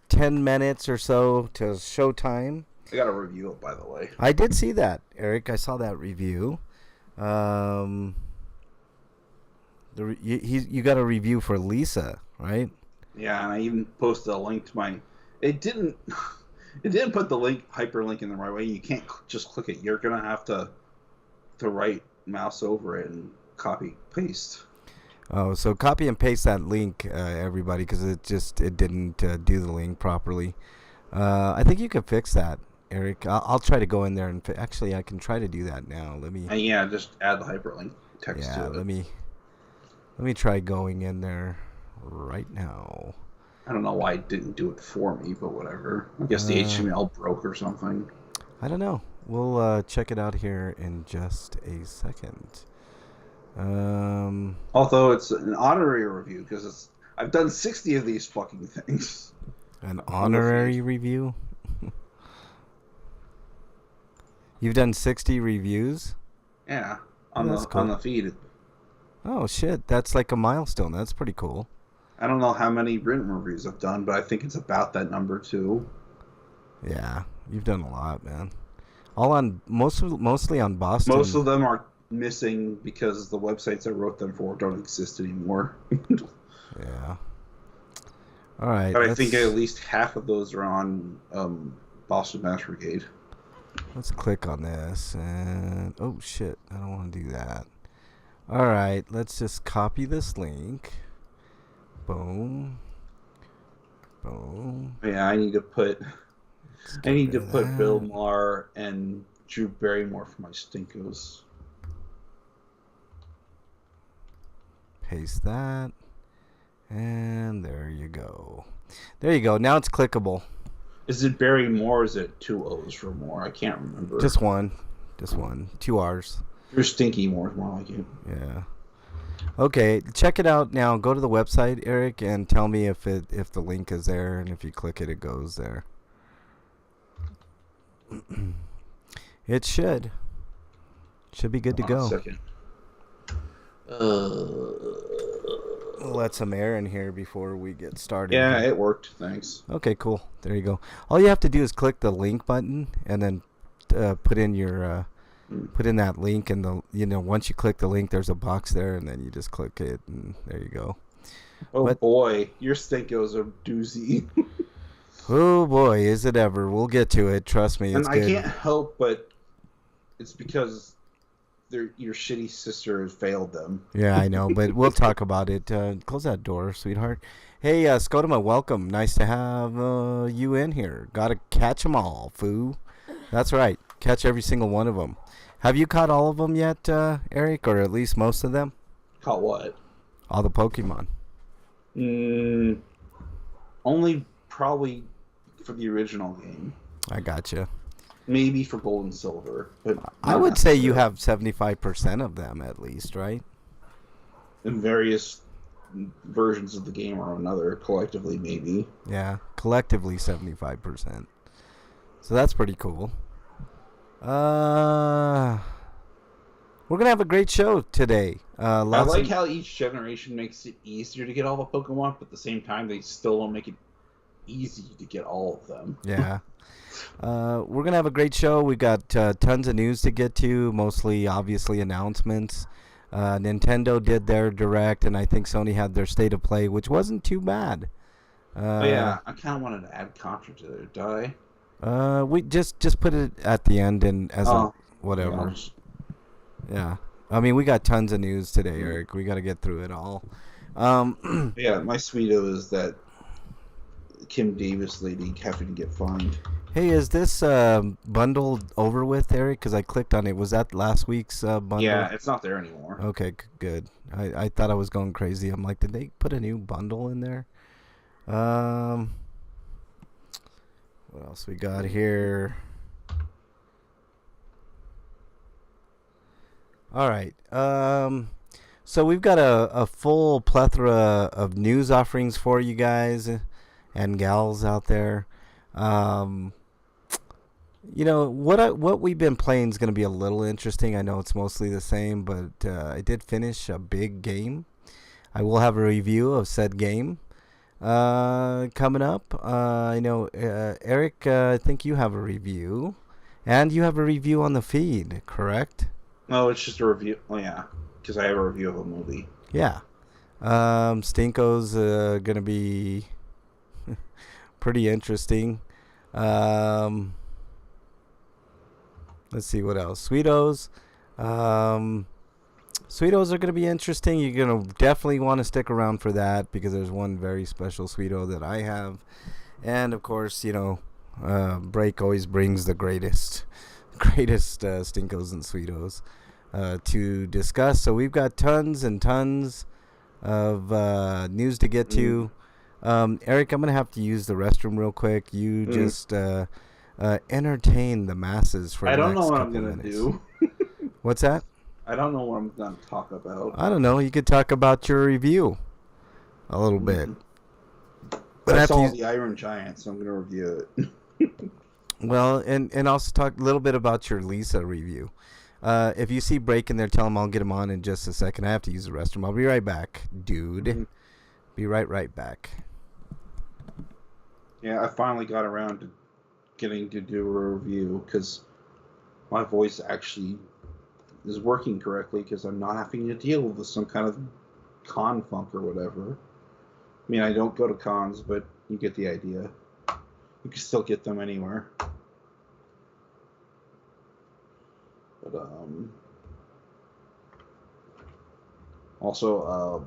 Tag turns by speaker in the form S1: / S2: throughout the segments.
S1: 10 minutes or so to showtime.
S2: I got to review it, by the way.
S1: I did see that, Eric. I saw that review. Um, you got a review for Lisa, right?
S2: Yeah, and I even posted a link to my. It didn't. It didn't put the hyperlink in the right way. You can't just click it. You're gonna have to right mouse over it and copy paste.
S1: Oh, so copy and paste that link, everybody, because it didn't do the link properly. I think you could fix that, Eric. I'll try to go in there and actually I can try to do that now. Let me.
S2: And yeah, just add the hyperlink text to it.
S1: Let me try going in there right now.
S2: I don't know why it didn't do it for me, but whatever. I guess the HTML broke or something.
S1: I don't know. We'll check it out here in just a second.
S2: Although it's an honorary review because I've done 60 of these fucking things.
S1: An honorary review? You've done 60 reviews?
S2: Yeah, on the feed.
S1: Oh shit, that's like a milestone. That's pretty cool.
S2: I don't know how many written reviews I've done, but I think it's about that number too.
S1: Yeah, you've done a lot, man. All on mostly on Boston.
S2: Most of them are missing because the websites I wrote them for don't exist anymore.
S1: Yeah. All right.
S2: But I think at least half of those are on Boston Mass Brigade.
S1: Let's click on this and oh shit, I don't want to do that. All right, let's just copy this link. Boom. Boom.
S2: Yeah, I need to put Bill Maher and Drew Barrymore for my stinkos.
S1: Paste that. And there you go. There you go. Now it's clickable.
S2: Is it Barrymore or is it 2 O's for more? I can't remember.
S1: Just one. 2 R's.
S2: Your Stinky More is more like it.
S1: Yeah. Okay, check it out now. Go to the website, Eric, and tell me if the link is there, and if you click it, it goes there. It should be good to go.
S2: Second.
S1: Let some air in here before we get started.
S2: Yeah, it worked. Thanks.
S1: Okay, cool. There you go. All you have to do is click the link button and then put in that link, and once you click the link, there's a box there, and then you just click it, and there you go.
S2: Oh boy, your stinkos are doozy.
S1: Oh boy, is it ever? We'll get to it. Trust me, it's good.
S2: I can't help but it's because your shitty sister has failed them.
S1: Yeah, I know, but we'll talk about it. Close that door, sweetheart. Hey, Scotoma, welcome. Nice to have you in here. Gotta catch 'em all, foo. That's right. Catch every single one of them. Have you caught all of them yet, Eric, or at least most of them?
S2: Caught what?
S1: All the Pokemon.
S2: Only probably for the original game.
S1: I gotcha.
S2: Maybe for Gold and Silver, but
S1: I would say you have 75% of them at least, right?
S2: In various versions of the game or another, collectively maybe.
S1: Yeah, collectively 75%. So that's pretty cool. We're gonna have a great show today.
S2: I like how each generation makes it easier to get all the Pokemon, but at the same time they still don't make it easy to get all of them.
S1: Yeah. We're gonna have a great show. We got tons of news to get to, mostly obviously announcements. Nintendo did their direct, and I think Sony had their state of play, which wasn't too bad.
S2: Yeah, I kind of wanted to add Contra to there, did I?
S1: We just put it at the end and as a whatever. Yeah, I mean we got tons of news today, Eric. We got to get through it all.
S2: Yeah, my sweeto is that Kim Davis lady having to get fined.
S1: Hey, is this bundle over with, Eric? Because I clicked on it. Was that last week's bundle?
S2: Yeah, it's not there anymore.
S1: Okay, good. I thought I was going crazy. I'm like, did they put a new bundle in there? What else we got here? All right. So we've got a full plethora of news offerings for you guys and gals out there. What we've been playing is going to be a little interesting. I know it's mostly the same, but I did finish a big game. I will have a review of said game. Coming up, I know, Eric, I think you have a review. And you have a review on the feed, correct?
S2: No, it's just a review. Oh, yeah. Because I have a review of a movie.
S1: Yeah. Stinko's going to be pretty interesting. Um, let's see what else. Sweetos. Sweetos are going to be interesting. You're going to definitely want to stick around for that because there's one very special Sweeto that I have. And, of course, break always brings the greatest Stinkos and Sweetos to discuss. So we've got tons and tons of news to get to. Eric, I'm going to have to use the restroom real quick. You just entertain the masses for
S2: I
S1: the
S2: don't
S1: next
S2: know what
S1: couple
S2: I'm going to
S1: minutes.
S2: do.
S1: What's that?
S2: I don't know what I'm going to talk about.
S1: I don't know. You could talk about your review a little bit.
S2: But I saw the Iron Giant, so I'm going to review it.
S1: Well, and also talk a little bit about your Lisa review. If you see Break in there, tell him I'll get him on in just a second. I have to use the restroom. I'll be right back, dude. Be right back.
S2: Yeah, I finally got around to getting to do a review because my voice actually is working correctly because I'm not having to deal with some kind of con funk or whatever. I mean, I don't go to cons, but you get the idea. You can still get them anywhere. But, also,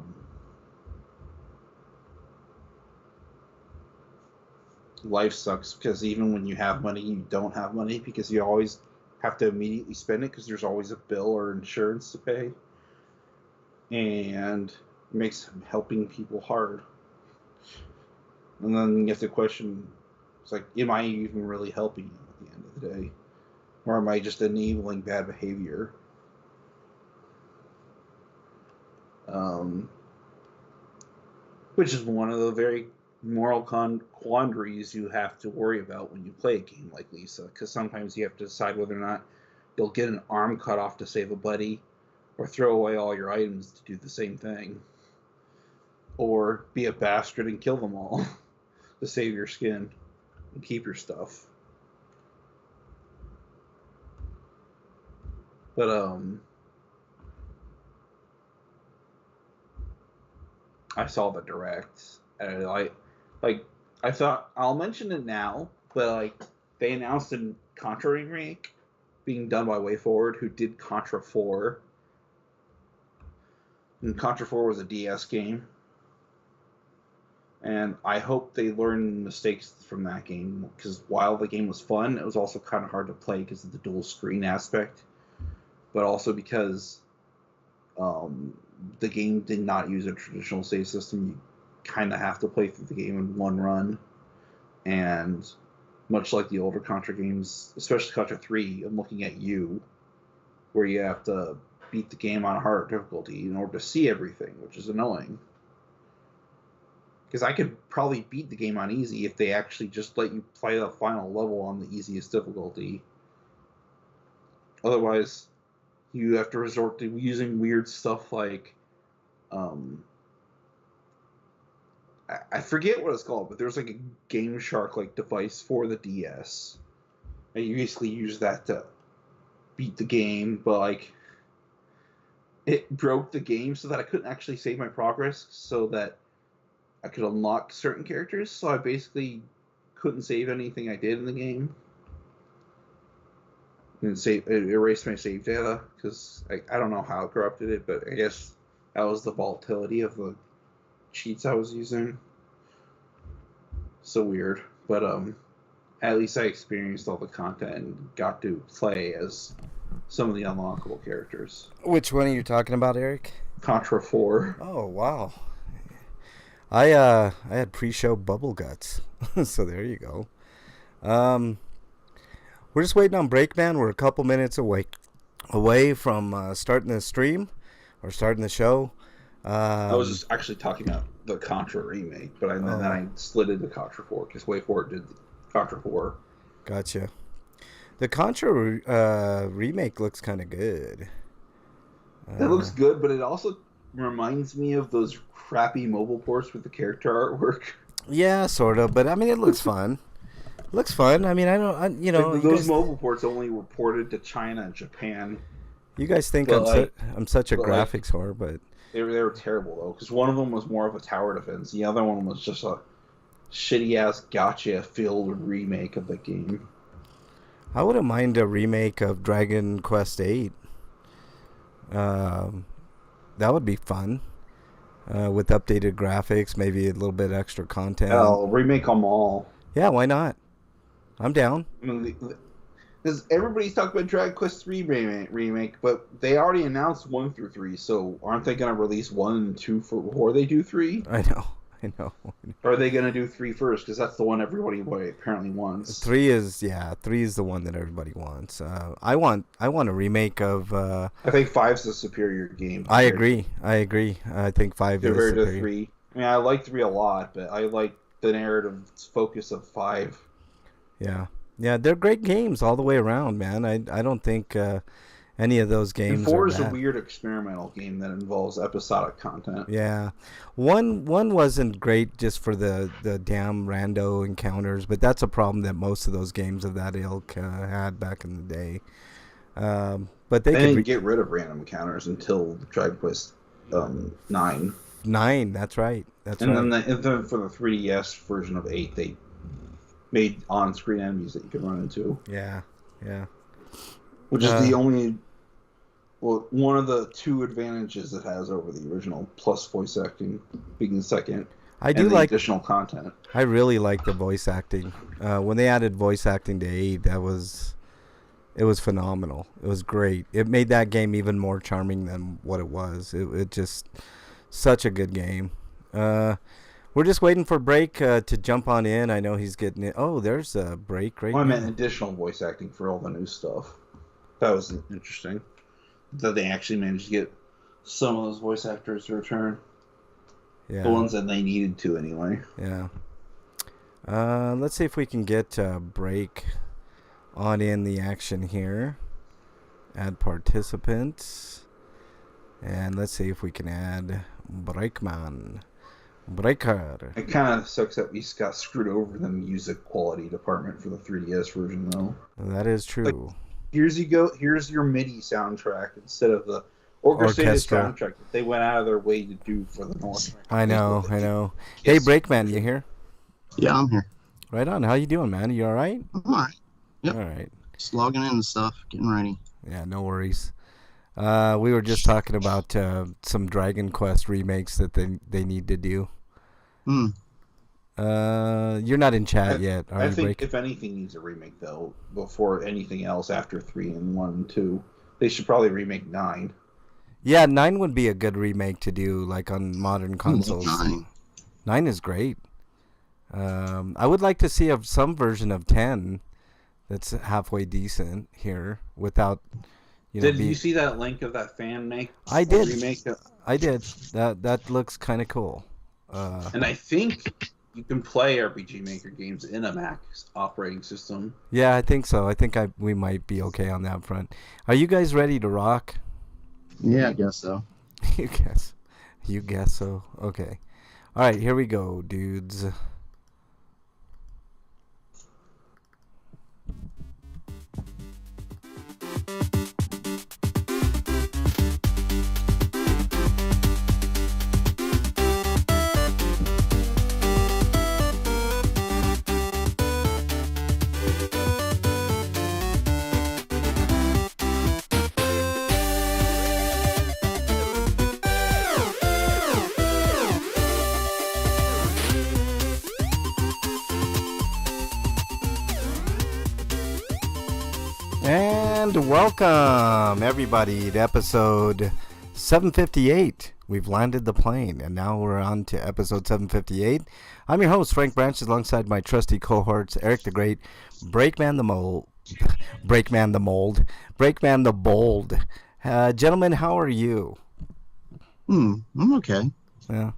S2: life sucks because even when you have money, you don't have money because you always have to immediately spend it because there's always a bill or insurance to pay. And it makes helping people hard. And then you have to question, it's like, am I even really helping you at the end of the day? Or am I just enabling bad behavior? Which is one of the very moral quandaries you have to worry about when you play a game like Lisa, because sometimes you have to decide whether or not you'll get an arm cut off to save a buddy, or throw away all your items to do the same thing, or be a bastard and kill them all to save your skin and keep your stuff. But I saw the direct, and I thought I'll mention it now, but they announced a Contra remake being done by WayForward, who did Contra 4, and Contra 4 was a DS game, and I hope they learn mistakes from that game because while the game was fun, it was also kind of hard to play because of the dual screen aspect, but also because the game did not use a traditional save system. You kind of have to play through the game in one run. And much like the older Contra games, especially Contra 3, I'm looking at you, where you have to beat the game on a hard difficulty in order to see everything, which is annoying. Because I could probably beat the game on easy if they actually just let you play the final level on the easiest difficulty. Otherwise, you have to resort to using weird stuff like, I forget what it's called, but there's like a Game Shark like device for the DS, and you basically use that to beat the game. But it broke the game so that I couldn't actually save my progress, so that I could unlock certain characters. So I basically couldn't save anything I did in the game. And it erased my save data because I don't know how it corrupted it, but I guess that was the volatility of the cheats I was using. So weird, but at least I experienced all the content and got to play as some of the unlockable characters.
S1: Which one are you talking about, Eric?
S2: Contra 4.
S1: Oh wow, I had pre-show bubble guts, so there you go. We're just waiting on Breakman. We're a couple minutes away from starting the stream or starting the show.
S2: I was just actually talking about the Contra remake, but then I slid into Contra 4 because WayForward did Contra 4.
S1: Gotcha. The Contra remake looks kind of good.
S2: It looks good, but it also reminds me of those crappy mobile ports with the character artwork.
S1: Yeah, sort of. But I mean, it looks fun. Looks fun. I mean, you know,
S2: Like, those mobile ports only were ported to China and Japan,
S1: you guys think
S2: but like,
S1: I'm such a
S2: but like
S1: graphics whore, but
S2: they were terrible though, because one of them was more of a tower defense, the other one was just a shitty ass gotcha filled remake of the game.
S1: I wouldn't mind a remake of Dragon Quest VIII. Um, that would be fun. With updated graphics, maybe a little bit extra content.
S2: Hell, remake them all.
S1: Yeah, why not? I'm down.
S2: I mean, because everybody's talking about Dragon Quest 3 remake, but they already announced 1 through 3, so aren't they going to release 1 and 2 before they do 3?
S1: I know. I know.
S2: Or are they going to do 3 first? Because that's the one everybody apparently wants.
S1: 3 is the one that everybody wants. I want a remake of.
S2: I think 5's the superior game.
S1: I agree. I think 5 is
S2: compared to
S1: superior.
S2: 3. I mean, I like 3 a lot, but I like the narrative focus of 5.
S1: Yeah, they're great games all the way around, man. I don't think any of those games.
S2: And 4
S1: are
S2: is a
S1: bad.
S2: weird experimental game that involves episodic content.
S1: Yeah, one wasn't great just for the damn rando encounters, but that's a problem that most of those games of that ilk had back in the day. But they
S2: didn't get rid of random encounters until Dragon Quest 9.
S1: 9, that's right.
S2: And then for the 3DS version of 8, they made on-screen enemies that you could run into.
S1: Yeah.
S2: Which is the only, one of the 2 advantages it has over the original, plus voice acting being second.
S1: I do like
S2: additional content.
S1: I really like the voice acting. When they added voice acting to 8, it was phenomenal. It was great. It made that game even more charming than what it was. It just such a good game. We're just waiting for Break to jump on in. I know he's getting it. Oh, there's a Break right now.
S2: I meant additional voice acting for all the new stuff. That was interesting. That they actually managed to get some of those voice actors to return.
S1: Yeah.
S2: The ones that they needed to, anyway.
S1: Yeah. Let's see if we can get Break on in the action here. Add participants. And let's see if we can add Breakman. Breaker.
S2: It kind of sucks that we got screwed over in the music quality department for the 3DS version, though.
S1: That is true.
S2: Like, here's your MIDI soundtrack instead of the orchestrated soundtrack that they went out of their way to do for the North.
S1: I know. Hey, Breakman, you here?
S3: Yeah, I'm here.
S1: Right on. How you doing, man? You all right?
S3: I'm all right. Yep.
S1: All right.
S3: Just logging in and stuff, getting ready.
S1: Yeah, no worries. We were just talking about some Dragon Quest remakes that they need to do. You're not in chat yet, are you,
S2: I think
S1: Break?
S2: if anything needs a remake, though, before anything else after 3 and 1 and 2, they should probably remake 9.
S1: Yeah, 9 would be a good remake to do, like on modern consoles. 9 is great. I would like to see some version of 10 that's halfway decent here without.
S2: Did you see that link of that fan make?
S1: I did.
S2: Remake?
S1: I did. That looks kind of cool.
S2: And I think you can play RPG Maker games in a Mac operating system.
S1: Yeah, I think so. I think we might be okay on that front. Are you guys ready to rock?
S3: Yeah, I guess so.
S1: You guess so. Okay. All right, here we go, dudes. And welcome, everybody, to episode 758. We've landed the plane, and now we're on to episode 758. I'm your host, Frank Branches, alongside my trusty cohorts, Eric the Great, Breakman the Mold, Breakman the Bold. Gentlemen, how are you?
S3: I'm okay.
S1: Yeah.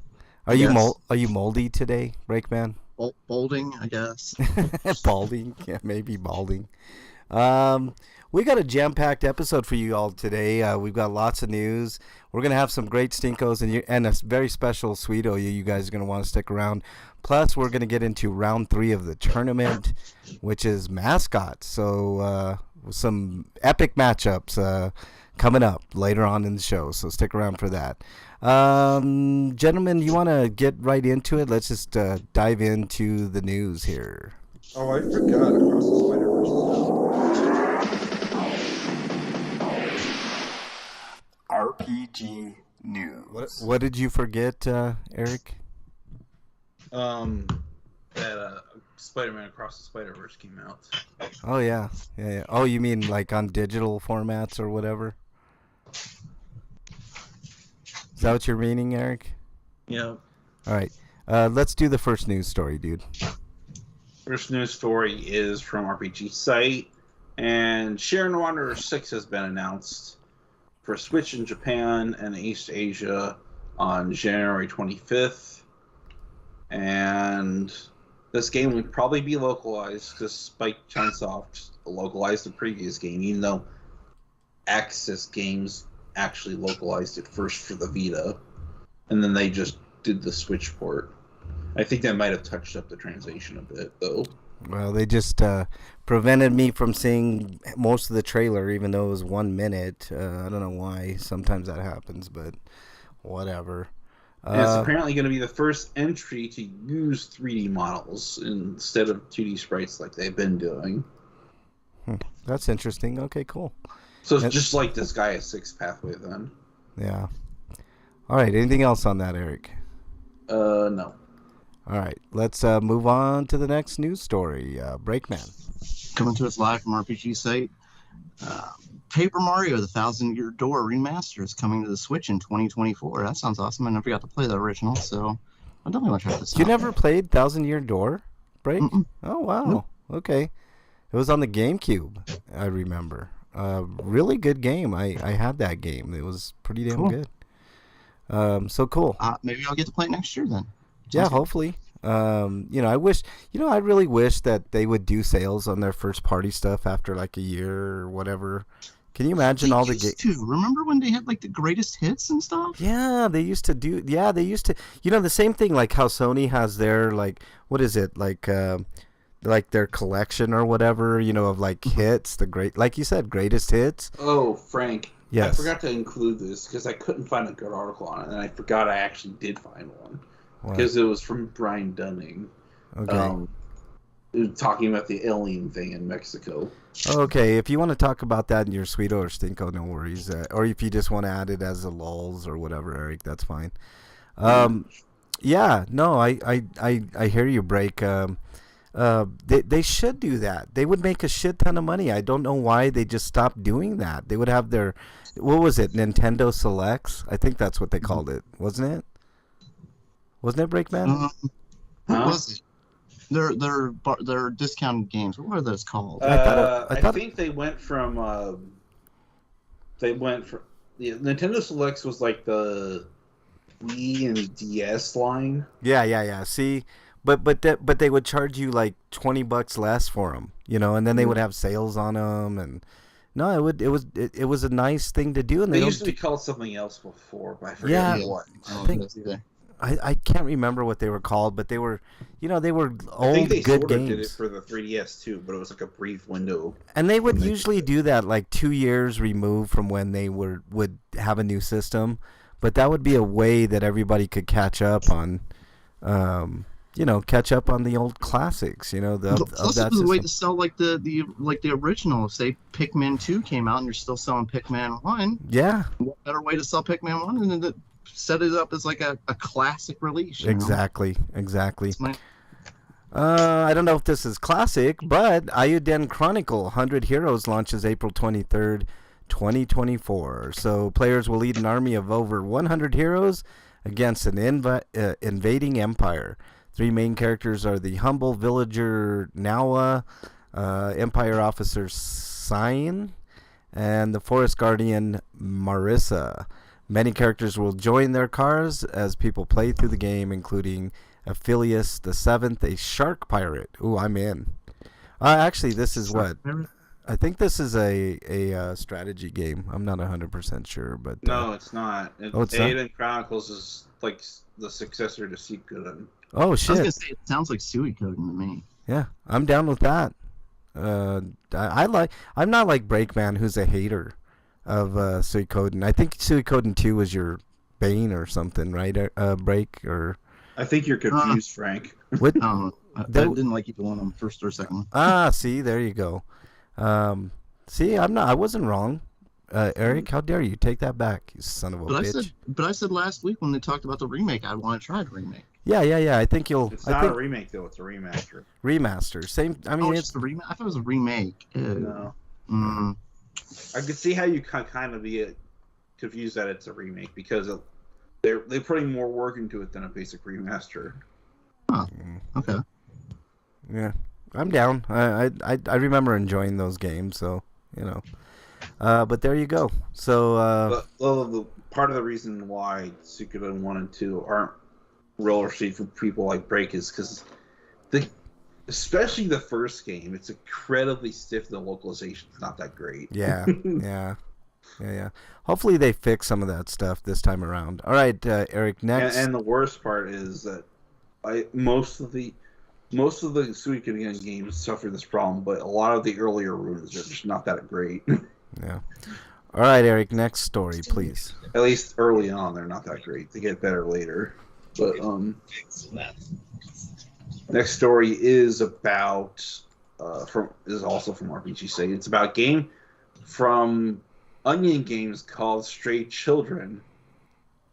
S1: Are you moldy today, Breakman?
S3: Bolding, I guess.
S1: Balding? Yeah, maybe balding. We got a jam-packed episode for you all today. We've got lots of news. We're gonna have some great stinkos and a very special sweeto. You guys are gonna want to stick around. Plus, we're gonna get into round 3 of the tournament, which is mascots. So some epic matchups coming up later on in the show. So stick around for that. Gentlemen, you want to get right into it? Let's just dive into the news here.
S2: Oh, I forgot Across the Spider-Verse.
S1: RPG news. What did you forget, Eric?
S2: That Spider-Man Across the Spider-Verse came out.
S1: Oh yeah. Oh, you mean like on digital formats or whatever? Is that what you're meaning, Eric?
S2: Yeah.
S1: All right. Let's do the first news story, dude.
S2: First news story is from RPG Site, and Sharon Wanderer 6 has been announced for Switch in Japan and East Asia on January 25th. And this game would probably be localized because Spike Chunsoft localized the previous game, even though Access Games actually localized it first for the Vita, and then they just did the Switch port. I think that might have touched up the translation a bit, though.
S1: Well, they just prevented me from seeing most of the trailer, even though it was 1 minute. I don't know why. Sometimes that happens, but whatever.
S2: And it's apparently going to be the first entry to use 3D models instead of 2D sprites like they've been doing.
S1: That's interesting. Okay, cool.
S2: So it's just like this Gaia 6 pathway then.
S1: Yeah. All right. Anything else on that, Eric?
S2: No.
S1: All right. Let's move on to the next news story. Breakman.
S3: Coming to us live from RPG Site. Paper Mario: The Thousand-Year Door remaster is coming to the Switch in 2024. That sounds awesome. I never got to play the original, so I definitely want to try this out.
S1: You never played Thousand Year Door Break?
S3: Mm-mm.
S1: Oh, wow.
S3: Nope.
S1: Okay. It was on the GameCube, I remember. Really good game. I had that game. It was pretty damn
S3: Cool.
S1: good. So cool.
S3: Maybe I'll get to play it next year then.
S1: Yeah,
S3: Sounds good.
S1: hopefully. I really wish that they would do sales on their first party stuff after like a year or whatever. Can you imagine all the games?
S3: Remember when they had like the greatest hits and stuff?
S1: Yeah, they used to do. Yeah, they used to. The same thing like how Sony has their like what is it like their collection or whatever of like hits, the great, like you said, greatest hits.
S2: Oh, Frank.
S1: Yes.
S2: I forgot to include this because I couldn't find a good article on it, and I forgot I actually did find one.
S1: What?
S2: Because it was from Brian Dunning.
S1: Okay.
S2: Talking about the alien thing in Mexico.
S1: Okay, if you want to talk about that in your Sweeto or Stinko, no worries. Or if you just want to add it as a lulz or whatever, Eric, that's fine. Yeah, no, I hear you, Break. They should do that. They would make a shit ton of money. I don't know why they just stopped doing that. They would have their, what was it, Nintendo Selects? I think that's what they called it, wasn't it? Wasn't it, Breakman?
S3: What was it? They're discounted games. What were those called?
S2: I think they went from the Nintendo Selects was like the Wii and DS line.
S1: Yeah. See, but they would charge you like $20 less for them, and then they would have sales on them, and no, it was a nice thing to do, and
S2: They used to be called something else before, but I forget
S1: Yeah.
S2: what.
S3: I
S1: think-
S3: don't know either.
S1: I can't remember what they were called, but they were they were
S2: I think
S1: old
S2: they
S1: good
S2: sort of did it
S1: games,
S2: for the 3DS too, but it was like a brief window.
S1: and they would usually do that like 2 years removed from when they would have a new system, but that would be a way that everybody could catch up on. Catch up on the old classics, of
S3: Plus,
S1: that
S3: it was a way
S1: system.
S3: to sell like the original. Say Pikmin 2 came out and you're still selling Pikmin 1.
S1: Yeah,
S3: What better way to sell Pikmin 1 than to set it up as like a classic release?
S1: exactly.
S3: It's my-
S1: I don't know if this is classic, but Ayuden Chronicle 100 Heroes launches April 23rd, 2024. So players will lead an army of over 100 heroes against an invading empire. 3 main characters are the humble villager Nawa, Empire officer Sign, and the forest guardian Marissa. Many characters will join their cars as people play through the game, including Aphelios the Seventh, a shark pirate. Ooh, I'm in. Actually, this is what I think this is a strategy game. I'm not 100% sure, but
S2: No, it's not.
S1: it's not?
S2: Aiden Chronicles is like the successor to Suikoden.
S1: Oh
S3: I was
S1: shit!
S3: gonna say it sounds like Suikoden to me.
S1: Yeah, I'm down with that. I like. I'm not like Breakman, who's a hater of Suikoden. I think Suikoden 2 was your bane or something, right? Break or
S2: I think you're confused, Frank.
S1: what?
S3: I didn't like either one on first or second one.
S1: See, there you go. See, I wasn't wrong. Eric, how dare you take that back, you son of a bitch.
S3: I said last week when they talked about the remake, I want to try the remake.
S1: Yeah. I think you'll.
S2: It's not a remake though; it's a remaster.
S1: Remaster. Same. I mean,
S3: it's a remake. I thought it was a remake.
S2: No. I could see how you kind of be confused that it's a remake because they're putting more work into it than a basic remaster.
S3: Huh. Okay.
S1: Yeah, I'm down. I remember enjoying those games, so you know. But there you go. So.
S2: The part of the reason why Suikoden 1 and 2 aren't roller received for people like Break is because especially the first game, it's incredibly stiff. The localization's not that great.
S1: Yeah. Hopefully they fix some of that stuff this time around. All right, Eric. Next.
S2: And the worst part is that most of the Suikoden games suffer this problem, but a lot of the earlier runes are just not that great.
S1: Yeah. All right, Eric. Next story, please.
S2: At least early on, they're not that great. They get better later. But next story is about is also from RPG Say. It's about a game from Onion Games called Stray Children,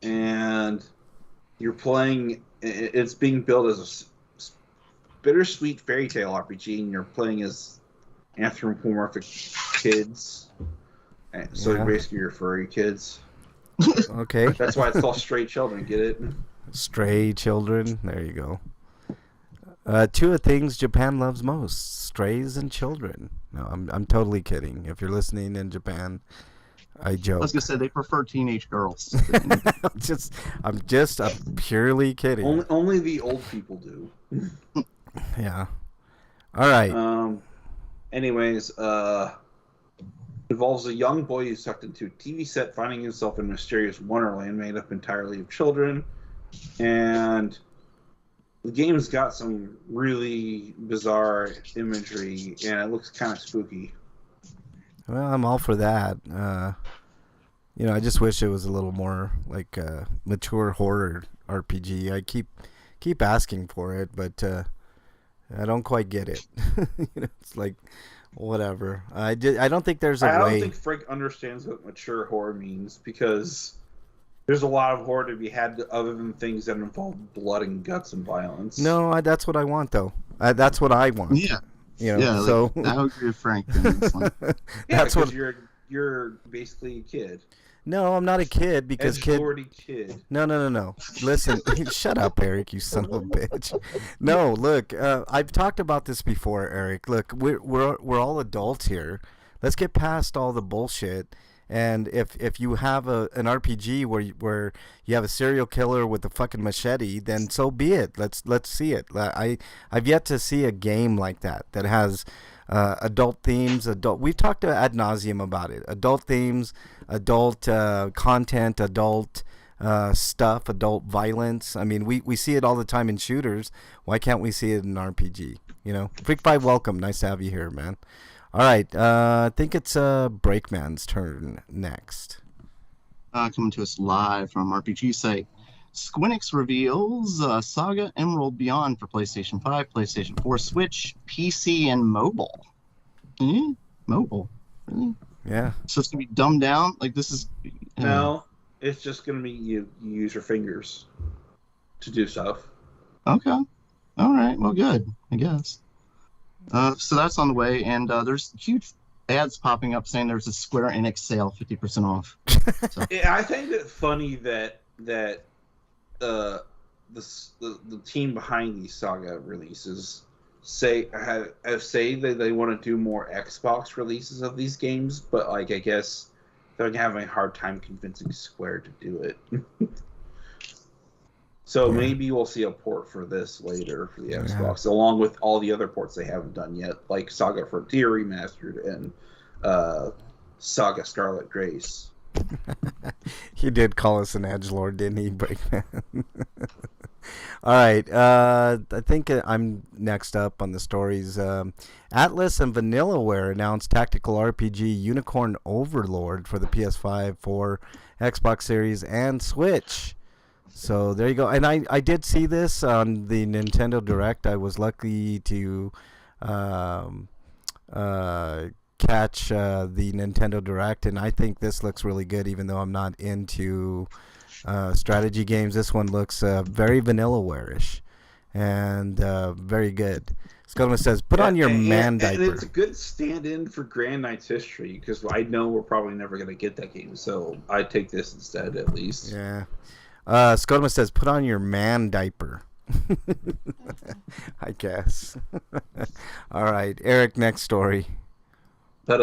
S2: and you're playing. It's being built as a bittersweet fairy tale RPG, and you're playing as anthropomorphic kids. So basically, you're furry kids.
S1: Okay.
S2: That's why it's called Stray Children. Get it?
S1: Stray children. There you go. Two of things Japan loves most: strays and children. No, I'm totally kidding. If you're listening in Japan, I joke.
S3: I was gonna say they prefer teenage girls.
S1: I'm purely kidding.
S2: Only the old people do.
S1: Yeah. All right.
S2: Anyways, involves a young boy who's sucked into a TV set, finding himself in a mysterious wonderland made up entirely of children. And the game's got some really bizarre imagery, and it looks kind of spooky.
S1: Well, I'm all for that. I just wish it was a little more like a mature horror RPG. I keep asking for it, but I don't quite get it. It's like whatever. I don't think there's a way. I
S2: don't think Frank understands what mature horror means because there's a lot of horror to be had other than things that involve blood and guts and violence.
S1: No, that's what I want though. That's what I want.
S3: Yeah.
S1: So
S3: I would agree with Frank.
S1: That's what
S2: you're basically a kid.
S1: No, I'm not a kid because kid. No. Listen, shut up, Eric. You son of a bitch. No, look, I've talked about this before, Eric. Look, we're all adults here. Let's get past all the bullshit. And if you have an RPG where you have a serial killer with a fucking machete, then so be it. Let's see it. I've yet to see a game like that has adult themes. We've talked ad nauseum about it. Adult themes, adult content, adult stuff, adult violence. I mean, we see it all the time in shooters. Why can't we see it in RPG? Freak 5, welcome. Nice to have you here, man. All right, I think it's Breakman's turn next.
S3: Coming to us live from RPG site. Squinix reveals Saga Emerald Beyond for PlayStation 5, PlayStation 4, Switch, PC, and mobile. Mobile? Really?
S1: Yeah.
S3: So it's going to be dumbed down? Like this is...
S2: No, it's just going to be you use your fingers to do stuff.
S3: Okay. All right, well, good, I guess. So that's on the way, and there's huge ads popping up saying there's a Square Enix sale, 50% off. So.
S2: Yeah, I think it's funny that the team behind these Saga releases say that they want to do more Xbox releases of these games, but I guess they're having a hard time convincing Square to do it. So
S1: Yeah.
S2: maybe we'll see a port for this later for the
S1: Yeah.
S2: Xbox, along with all the other ports they haven't done yet, like Saga Frontier Remastered and Saga Scarlet Grace.
S1: He did call us an edgelord, didn't he, Breakman? All right. I think I'm next up on the stories. Atlas and Vanillaware announced tactical RPG Unicorn Overlord for the PS5, for Xbox Series, and Switch. So there you go. And I did see this on the Nintendo Direct. I was lucky to um, catch the Nintendo Direct, and I think this looks really good, even though I'm not into strategy games. This one looks very Vanillaware-ish and very good. Scotland says, put on your man diaper.
S2: And it's a good stand-in for Grand Knight's History, because I know we're probably never going to get that game, so I take this instead, at least.
S1: Yeah. Scotland says, put on your man diaper. I guess. All right. Eric, next story.
S2: But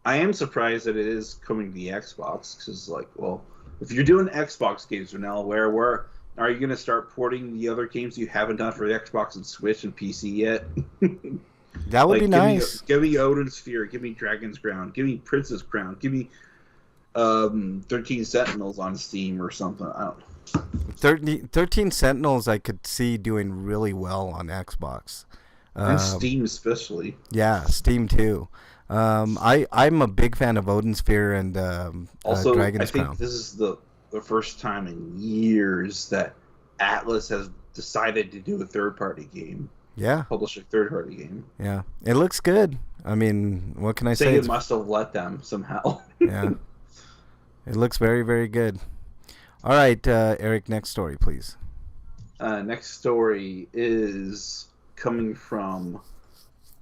S2: I am surprised that it is coming to the Xbox, because, like, well, if you're doing Xbox games now, where are you going to start porting the other games you haven't done for the Xbox and Switch and PC yet?
S1: That would be nice.
S2: Give me Odin's Sphere, give me Dragon's Crown, give me Prince's Crown, give me 13 Sentinels on Steam or something. I don't know.
S1: 13 Sentinels I could see doing really well on Xbox.
S2: And Steam especially.
S1: Yeah, Steam too. I'm a big fan of Odin's Sphere and
S2: also,
S1: Dragon's Crown.
S2: I think this is the first time in years that Atlas has decided to do a third-party game.
S1: Yeah.
S2: Publish a third-party game.
S1: Yeah. It looks good. I mean, what can I say?
S2: It must have let them somehow.
S1: Yeah. It looks very, very good. All right, Eric, next story, please.
S2: Next story is coming from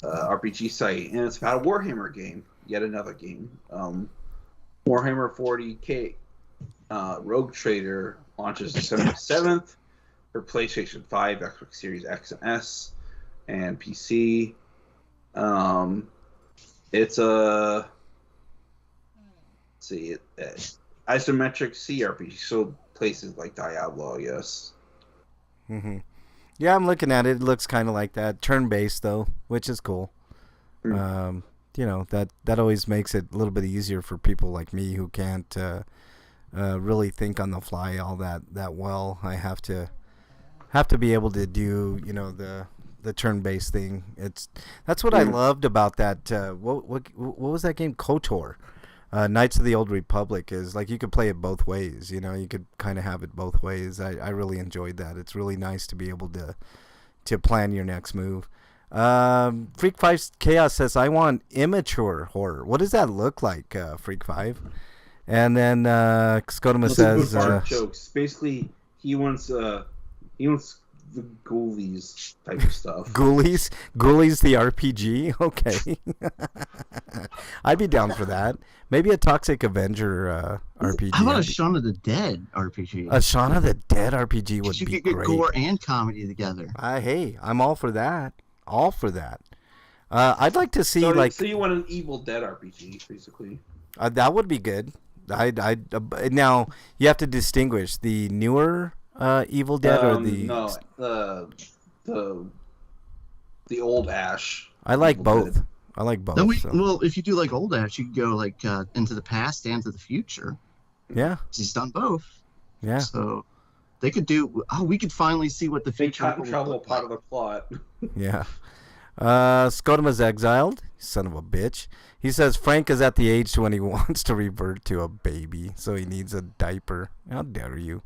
S2: RPG site, and it's about a Warhammer game. Yet another game. Warhammer 40k Rogue Trader launches December 7th for PlayStation 5, Xbox Series X and S, and PC. It's a isometric CRPG, so places like Diablo, yes.
S1: Mm-hmm. Yeah, I'm looking at it. It looks kind of like that. Turn-based, though, which is cool.
S2: Mm.
S1: You know, that always makes it a little bit easier for people like me who can't really think on the fly all that well. I have to be able to do, you know, the turn-based thing. That's what I loved about that. What was that game? KOTOR. Knights of the Old Republic is like you could play it both ways. You know, you could kind of have it both ways. I really enjoyed that. It's really nice to be able to plan your next move. Freak 5 Chaos says, I want immature horror. What does that look like, Freak 5? And then Skodoma says,
S2: jokes. Basically, he wants the Ghoulies type of stuff.
S1: Ghoulies the RPG? Okay. I'd be down for that. Maybe a Toxic Avenger RPG.
S3: How about a Shaun of the Dead RPG?
S1: A Shaun of the Dead RPG would
S3: you
S1: be
S3: could get
S1: great.
S3: gore and comedy together.
S1: Hey, I'm all for that. All for that. I'd like to see
S2: So you want an Evil Dead RPG, basically?
S1: That would be good. Now you have to distinguish the newer Evil Dead or the
S2: the old Ash.
S1: I like
S2: Evil
S1: both.
S2: Dead.
S1: I like both.
S3: Well, if you do like old Ash, you could go like into the past and to the future.
S1: Yeah.
S3: He's done both.
S1: Yeah.
S3: So they could do. Oh, we could finally see what the
S2: Big
S3: future.
S2: time trouble part of the plot.
S1: Yeah. Skotoma's exiled. Son of a bitch. He says Frank is at the age when he wants to revert to a baby, so he needs a diaper. How dare you?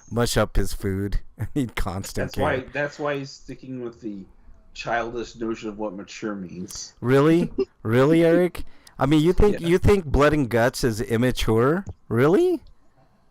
S1: Mush up his food. Need constant care.
S2: That's why he's sticking with the childish notion of what mature means.
S1: Really? Really, Eric? I mean, you think Blood and Guts is immature? Really?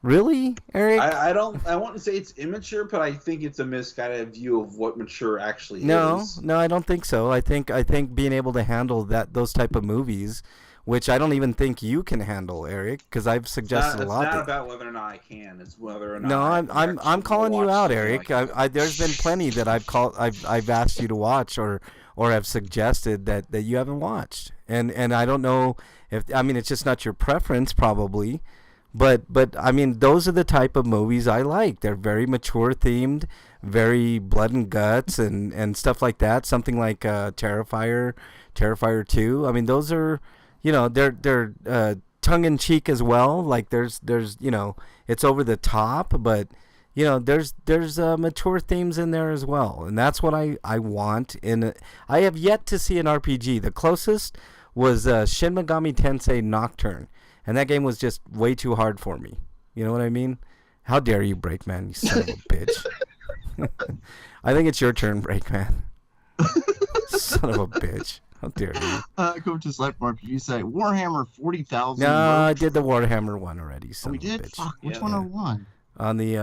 S1: Really, Eric?
S2: I wouldn't say it's immature, but I think it's a misguided view of what mature actually is.
S1: No, I don't think so. I think being able to handle those type of movies, which I don't even think you can handle, Eric, because I've suggested a lot.
S2: It's not about whether or not I can. It's whether or not.
S1: No, I'm calling you out, Eric. There's been plenty that I've asked you to watch or have suggested that you haven't watched, and I don't know if it's just not your preference probably. But I mean, those are the type of movies I like. They're very mature themed, very blood and guts and stuff like that. Something like Terrifier 2. I mean, those are, they're tongue in cheek as well. Like there's it's over the top, but there's mature themes in there as well, and that's what I want I have yet to see an RPG. The closest was Shin Megami Tensei Nocturne, and that game was just way too hard for me. You know what I mean? How dare you, Breakman, you son of a bitch. I think it's your turn, Breakman. Son of a bitch. How dare you?
S3: Go to Select RPG site. Warhammer 40,000.
S1: No, I did the Warhammer one already, son
S3: we
S1: of a
S3: did?
S1: bitch.
S3: Fuck, which
S2: Yeah.
S3: one are we on?
S1: On the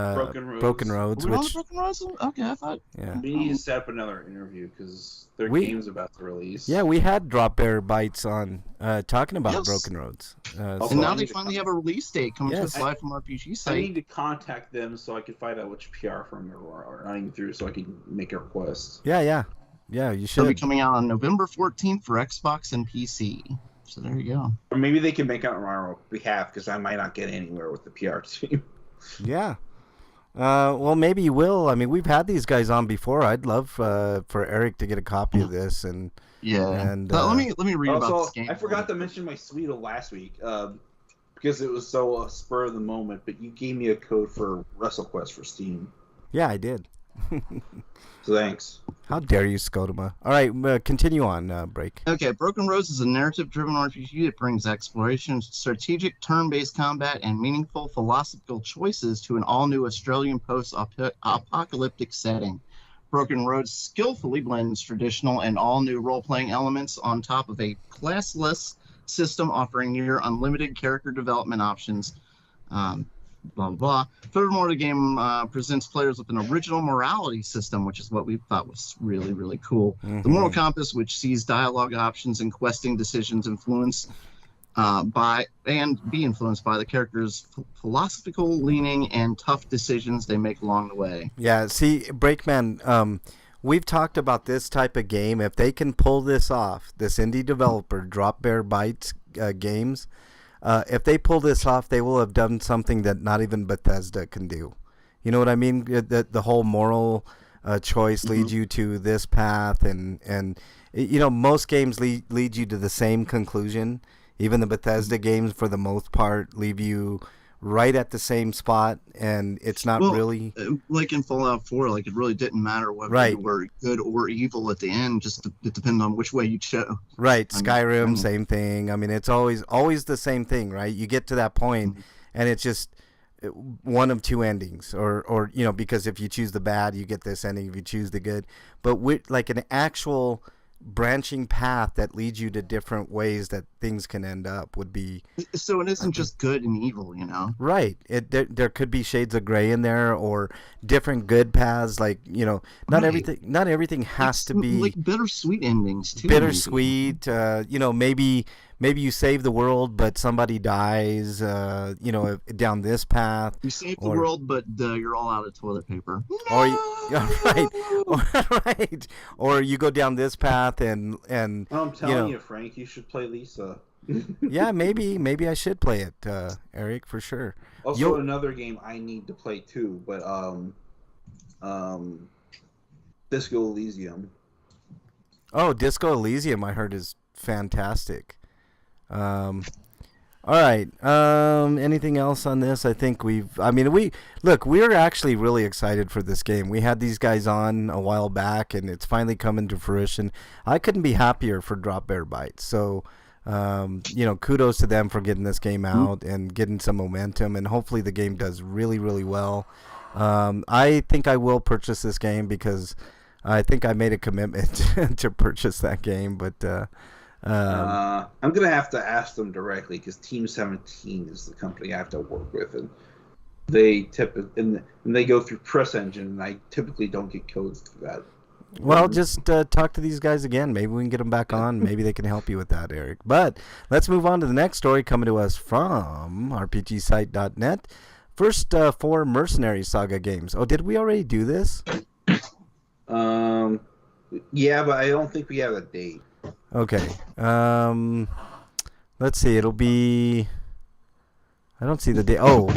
S1: Broken Roads,
S3: Are we on the
S1: which
S3: Broken Roads? Okay, I thought.
S1: yeah.
S2: We need to set up another interview because their
S1: We-
S2: game's about to release.
S1: Yeah, we had Drop Bear Bites on talking about
S3: Yes.
S1: Broken Roads.
S2: Also,
S3: And now
S2: I
S3: they
S2: need to
S3: finally have a release date coming to
S1: Yes.
S3: us live from RPG
S2: I
S3: site.
S2: need to contact them so I can find out which PR firm they're running through so I can make a request.
S1: Yeah, you
S3: It'll be
S1: should.
S3: coming out on November 14th for Xbox and PC. So there you go.
S2: Or maybe they can make it on our behalf because I might not get anywhere with the PR team.
S1: Yeah. Well, maybe you will. I mean, we've had these guys on before. I'd love for Eric to get a copy of this, and
S3: Yeah.
S1: And,
S3: But let me read about
S2: Also,
S3: this game.
S2: I forgot to mention my Sweeto last week because it was so spur of the moment, but you gave me a code for WrestleQuest for Steam.
S1: yeah, I did.
S2: So thanks.
S1: How dare you, Skodoma? All right, continue on, Break.
S3: Okay, Broken Roads is a narrative-driven RPG that brings exploration, strategic turn-based combat, and meaningful philosophical choices to an all-new Australian post-apocalyptic setting. Broken Roads skillfully blends traditional and all-new role-playing elements on top of a classless system offering near unlimited character development options. Blah, blah, blah. Furthermore, the game presents players with an original morality system, which is what we thought was really, really cool. The moral compass, which sees dialogue options and questing decisions influenced by the characters' philosophical leaning and tough decisions they make along the way.
S1: Yeah, see, Breakman, we've talked about this type of game. If they can pull this off, this indie developer, Drop Bear Bites Games, if they pull this off, they will have done something that not even Bethesda can do. You know what I mean? The whole moral choice leads you to this path, and most games lead you to the same conclusion. Even the Bethesda games, for the most part, leave you right at the same spot, and it's not really
S3: like in Fallout 4. Like, it really didn't matter whether
S1: Right.
S3: you were good or evil at the end. Just it depended on which way you chose.
S1: right.
S3: I mean,
S1: Skyrim, same thing. I mean, it's always the same thing, right? You get to that point, and it's just one of two endings, or because if you choose the bad, you get this ending. If you choose the good, but with like an actual branching path that leads you to different ways that things can end up would be
S3: So it isn't just good and evil,
S1: right. There could be shades of gray in there, or different good paths. Like not
S3: Right.
S1: everything has to be
S3: like bittersweet endings too.
S1: bittersweet. Maybe you save the world, but somebody dies. Down this path.
S3: You save the
S1: or-
S3: world, but you're all out of toilet paper.
S1: Or right, right, or you go down this path and
S2: I'm telling you, Frank, you should play Lisa.
S1: yeah, maybe I should play it, Eric, for sure.
S2: Also, another game I need to play too, but Disco Elysium.
S1: Oh, Disco Elysium, I heard, is fantastic. All right. Anything else on this? I think we're actually really excited for this game. We had these guys on a while back, and it's finally coming to fruition. I couldn't be happier for Drop Bear Bites. So, kudos to them for getting this game out and getting some momentum, and hopefully the game does really, really well. I think I will purchase this game because I think I made a commitment to purchase that game, but
S2: I'm gonna have to ask them directly because Team 17 is the company I have to work with, and they they go through Press Engine, and I typically don't get codes through that.
S1: well, just talk to these guys again. Maybe we can get them back on. Maybe they can help you with that, Eric. But let's move on to the next story coming to us from RPGsite.net. First 4 Mercenary Saga games. Oh, did we already do this?
S2: Yeah, but I don't think we have a date.
S1: Okay. Let's see. It'll be... I don't see the day. Oh,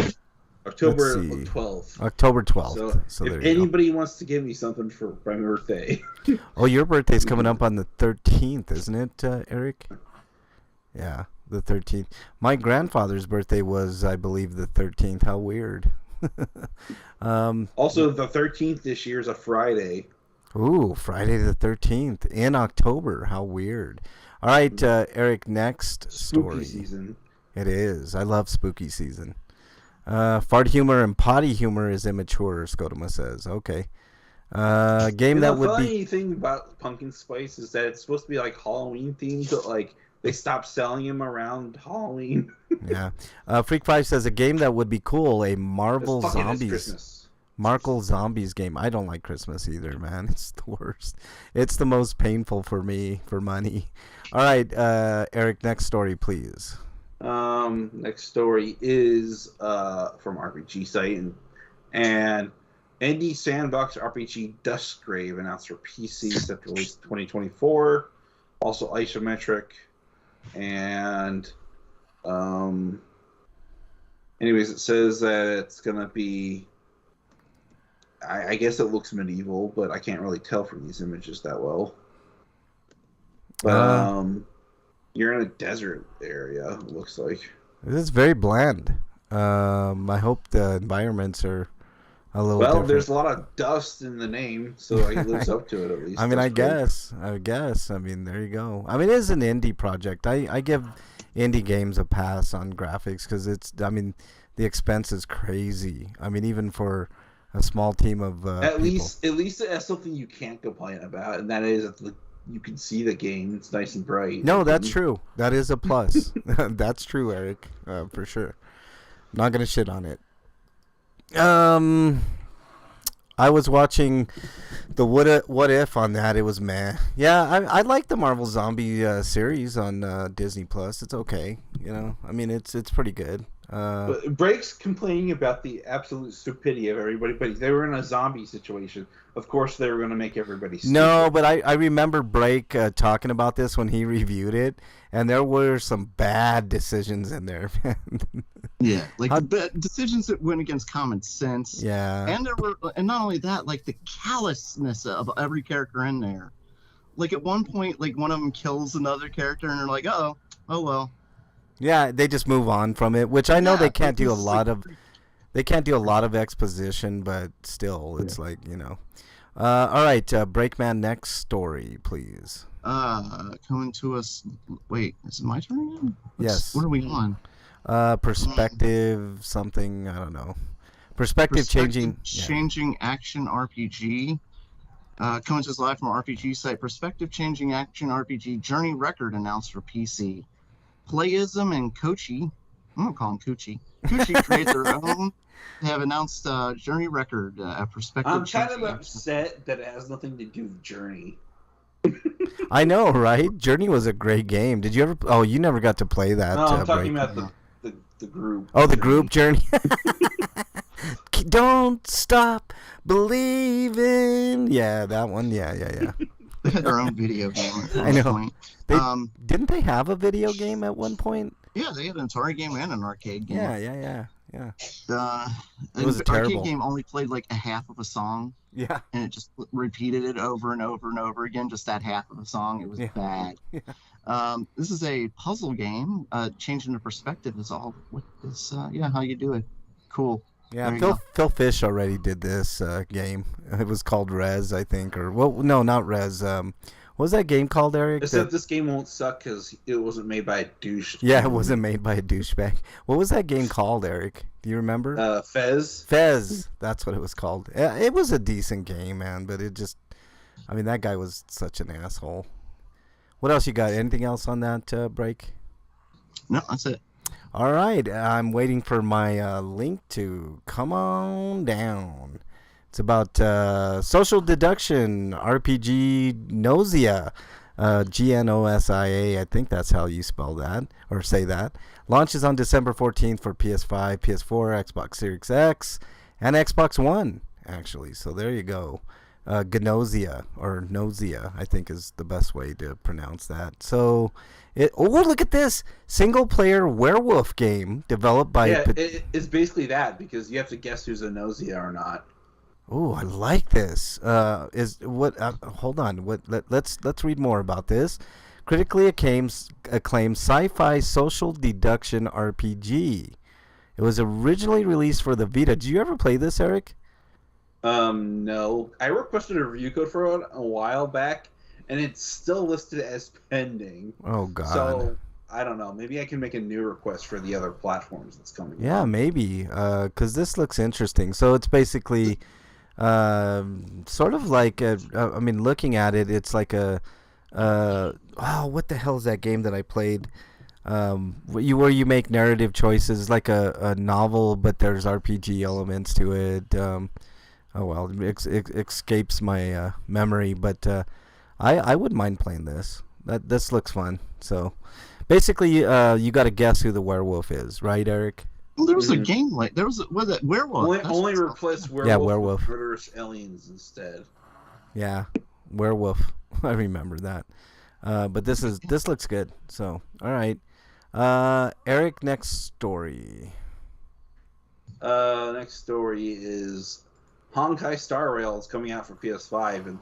S2: October
S1: let's see.
S2: 12th.
S1: October 12th. So
S2: if
S1: there you
S2: anybody wants to give me something for my birthday.
S1: go. Oh, your birthday's coming up on the 13th, isn't it, Eric? Yeah, the 13th. My grandfather's birthday was, I believe, the 13th. How weird.
S2: Also, the 13th this year is a Friday.
S1: Ooh, Friday the 13th in October. How weird. All right, Eric, next story.
S2: Spooky season.
S1: It is. I love spooky season. Fart humor and potty humor is immature, Scotoma says. Okay. Game that would be...
S2: The funny thing about Pumpkin Spice is that it's supposed to be like Halloween themed, but like they stopped selling them around Halloween.
S1: Yeah. Freak 5 says a game that would be cool, a Marvel Zombies. Marvel Zombies game. I don't like Christmas either, man. It's the worst. It's the most painful for me for money. All right, Eric, next story, please.
S2: Next story is from RPG site and indie sandbox RPG Duskgrave announced for PC set to release 2024. Also isometric and anyways, it says that it's gonna be. I guess it looks medieval, but I can't really tell from these images that well. But you're in a desert area, it looks like.
S1: It is very bland. I hope the environments are a little different.
S2: There's a lot of dust in the name, so it lives up to it at least.
S1: I mean, I guess. I mean, there you go. I mean, it is an indie project. I give indie games a pass on graphics because the expense is crazy. I mean, even for a small team of
S2: at
S1: people.
S2: At least it has something you can't complain about, and that is you can see the game. It's nice and bright.
S1: No, that's true. That is a plus. That's true, Eric, for sure. Not gonna shit on it. I was watching the What If on that. It was meh. Yeah, I like the Marvel Zombie series on Disney Plus. It's okay. You know, I mean, it's pretty good.
S2: But Break's complaining about the absolute stupidity of everybody, but they were in a zombie situation. Of course, they were going to make everybody stupid.
S1: No, but I remember Break talking about this when he reviewed it, and there were some bad decisions in there.
S3: Yeah, like decisions that went against common sense.
S1: Yeah,
S3: and not only that, like the callousness of every character in there. Like at one point, like one of them kills another character, and they're like, oh well. Yeah,
S1: they just move on from it, which I know they can't do a lot of. They can't do a lot of exposition, but still, it's like, you know. All right, Breakman, next story, please.
S3: Coming to us. Wait, is it my turn again?
S1: Yes.
S3: What are we on?
S1: Perspective something, I don't know. Perspective changing
S3: action RPG. Coming to us live from RPG site. Perspective changing action RPG Journey Record announced for PC. Playism and Kochi, I'm gonna call him Kuchi. Kuchi create their own. They have announced Journey Record, a perspective.
S2: I'm kind of upset that it has nothing to do with Journey.
S1: I know, right? Journey was a great game. Did you ever? Oh, you never got to play that.
S2: No, I'm talking about the group.
S1: Oh, the group Journey. Don't stop believing. Yeah, that one. Yeah.
S3: They had their own video game.
S1: I know. Point. Didn't they have a video game at one point?
S3: Yeah, they had an Atari game and an arcade game.
S1: Yeah.
S3: It was terrible. Arcade game only played like a half of a song.
S1: Yeah.
S3: And it just repeated it over and over and over again, just that half of a song. It was bad. Yeah. This is a puzzle game. Changing the perspective is all what is how you do it. Cool.
S1: Yeah, Phil Fish already did this game. It was called Rez, I think, or no, not Rez. What was that game called, Eric?
S2: Except this game won't suck because it wasn't made by a douche.
S1: Yeah, it wasn't made by a douchebag. What was that game called, Eric? Do you remember?
S2: Fez.
S1: Fez. That's what it was called. It was a decent game, man, but it just... I mean, that guy was such an asshole. What else you got? Anything else on that break?
S3: No, that's it.
S1: All right. I'm waiting for my link to come on down. It's about social deduction, RPG Gnosia, Gnosia. I think that's how you spell that or say that. Launches on December 14th for PS5, PS4, Xbox Series X, and Xbox One, actually. So there you go. Gnosia or Nosia, I think is the best way to pronounce that. So, look at this single player werewolf game developed by.
S2: Yeah, it's basically that because you have to guess who's a Nosia or not.
S1: Oh, I like this. Is what? Hold on. Let's read more about this. Critically acclaimed sci-fi social deduction RPG. It was originally released for the Vita. Did you ever play this, Eric?
S2: No. I requested a review code for it a while back, and it's still listed as pending.
S1: Oh God.
S2: So I don't know. Maybe I can make a new request for the other platforms that's coming.
S1: Yeah, maybe. Because this looks interesting. So it's basically, sort of like I mean, looking at it, it's like what the hell is that game that I played? Where you make narrative choices, like a novel, but there's RPG elements to it. Oh well, it escapes my memory, but I wouldn't mind playing this. This looks fun. So basically, you got to guess who the werewolf is, right, Eric?
S3: Well, there was a game like there was a werewolf.
S2: Only replace werewolf,
S1: werewolf.
S2: with murderous aliens instead.
S1: Yeah, werewolf. I remember that. But this looks good. So all right, Eric, next story.
S2: Next story is Honkai Star Rail is coming out for PS5, and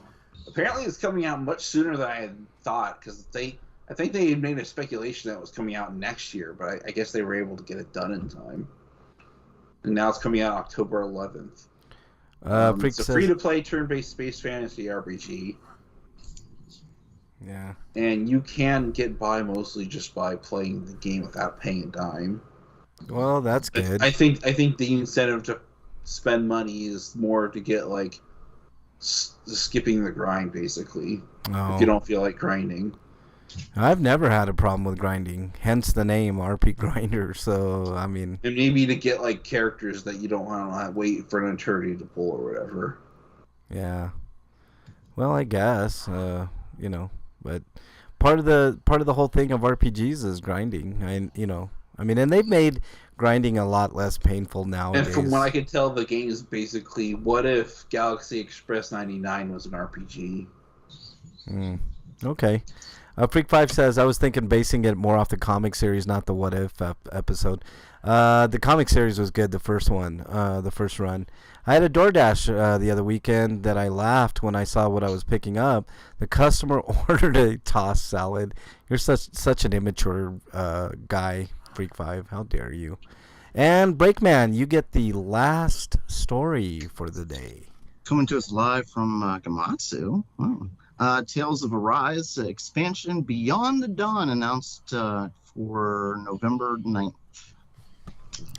S2: apparently it's coming out much sooner than I had thought because I think they made a speculation that it was coming out next year, but I guess they were able to get it done in time. And now it's coming out October 11th. It's a free-to-play turn-based space fantasy RPG.
S1: Yeah.
S2: And you can get by mostly just by playing the game without paying a dime.
S1: Well, that's good.
S2: I think the incentive to spend money is more to get like skipping the grind, basically.
S1: Oh.
S2: If you don't feel like grinding.
S1: I've never had a problem with grinding, hence the name RPGrinders. So I mean,
S2: and maybe to get like characters that you don't want to wait for an eternity to pull or whatever.
S1: Yeah. Well, I guess but part of the whole thing of RPGs is grinding, and and they've made grinding a lot less painful nowadays.
S2: And from what I can tell, the game is basically, what if Galaxy Express 99 was an RPG?
S1: Okay. Freak 5 says, I was thinking basing it more off the comic series, not the What If episode. The comic series was good, the first one, the first run. I had a DoorDash the other weekend that I laughed when I saw what I was picking up. The customer ordered a tossed salad. You're such an immature guy, Freak 5. How dare you? And Breakman, you get the last story for the day.
S3: Coming to us live from Gamatsu. Tales of Arise expansion Beyond the Dawn announced for November 9th.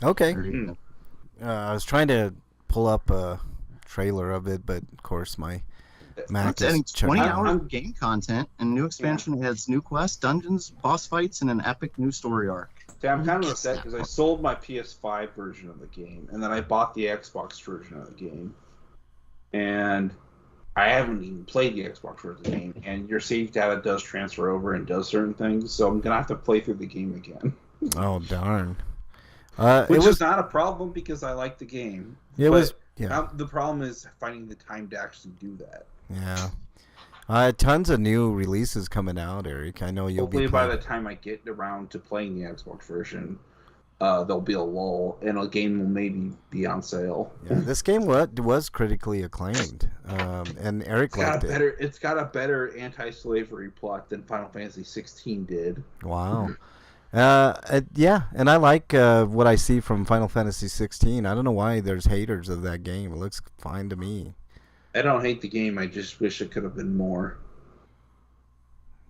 S1: Okay. I was trying to pull up a trailer of it, but of course my Mac
S3: It's adding
S1: is
S3: 20 hours of game content, and new expansion adds new quests, dungeons, boss fights, and an epic new story arc.
S2: See, I'm kind of upset because I sold my PS5 version of the game, and then I bought the Xbox version of the game. And I haven't even played the Xbox version of the game, and your save data does transfer over and does certain things, so I'm going to have to play through the game again.
S1: Oh, darn.
S2: Which is not a problem because I like the game. The problem is finding the time to actually do that.
S1: Yeah. Tons of new releases coming out, Eric. I know you'll
S2: Hopefully
S1: be
S2: by the time I get around to playing the Xbox version, there'll be a lull, and a game will maybe be on sale.
S1: Yeah, this game was critically acclaimed, and Eric liked it.
S2: It's got a better anti-slavery plot than Final Fantasy 16 did.
S1: Wow. Yeah, and I like what I see from Final Fantasy 16. I don't know why there's haters of that game. It looks fine to me.
S2: I don't hate the game. I just wish it could have been more.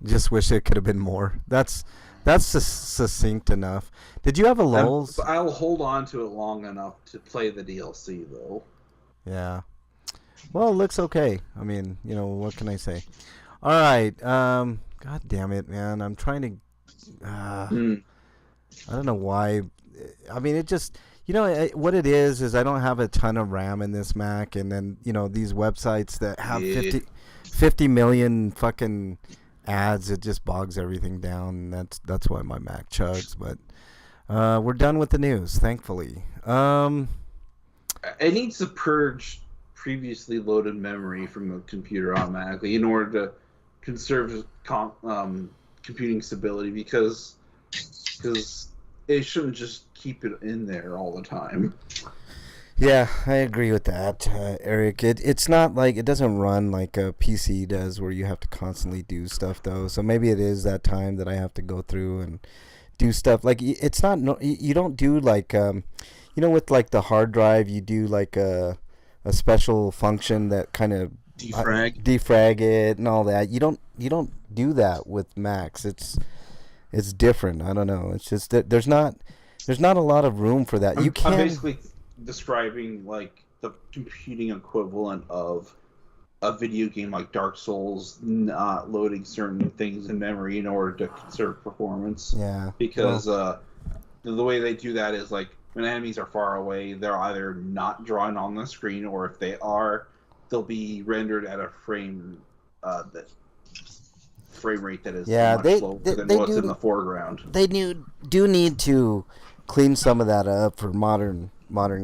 S1: Just wish it could have been more. That's succinct enough. Did you have a lulls?
S2: I'll hold on to it long enough to play the DLC, though.
S1: Yeah. Well, it looks okay. I mean, what can I say? All right. God damn it, man. I'm trying to... I don't know why. I mean, it just... what it is I don't have a ton of RAM in this Mac, and then, these websites that have 50 million fucking... ads, it just bogs everything down. That's why my Mac chugs. But we're done with the news, thankfully.
S2: It needs to purge previously loaded memory from the computer automatically in order to conserve computing stability because it shouldn't just keep it in there all the time.
S1: Yeah, I agree with that, Eric. It's not like it doesn't run like a PC does, where you have to constantly do stuff though. So maybe it is that time that I have to go through and do stuff. Like it's not no, you don't do like with like the hard drive, you do like a special function that kind of defrag it and all that. You don't do that with Macs. It's different. I don't know. It's just that there's not a lot of room for that.
S2: I'm basically describing like the computing equivalent of a video game like Dark Souls not loading certain things in memory in order to conserve performance.
S1: Yeah.
S2: Because the way they do that is like when enemies are far away, they're either not drawn on the screen, or if they are, they'll be rendered at a frame rate that is much slower than what's in the foreground.
S1: They do need to clean some of that up for modern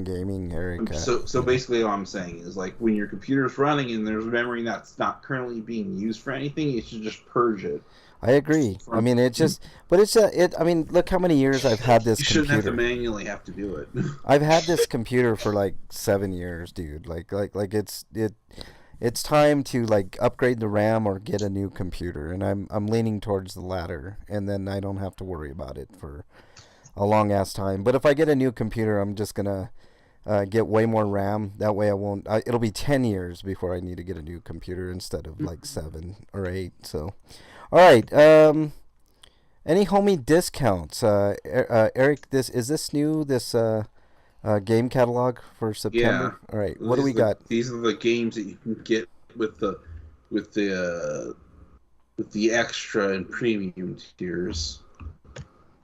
S1: gaming, Eric.
S2: So basically what I'm saying is like when your computer's running and there's memory that's not currently being used for anything, you should just purge it.
S1: I agree. I mean, I mean, look how many years I've had this computer.
S2: You shouldn't have to manually have to do it.
S1: I've had this computer for like 7 years, dude. Like it's time to like upgrade the RAM or get a new computer, and I'm leaning towards the latter, and then I don't have to worry about it for a long ass time. But if I get a new computer, I'm just gonna get way more RAM. That way it'll be 10 years before I need to get a new computer instead of like 7 or 8. So, all right. Any homie discounts? Eric, is this new? This game catalog for September.
S2: Yeah.
S1: All right. What do we got?
S2: These are the games that you can get with the extra and premium tiers.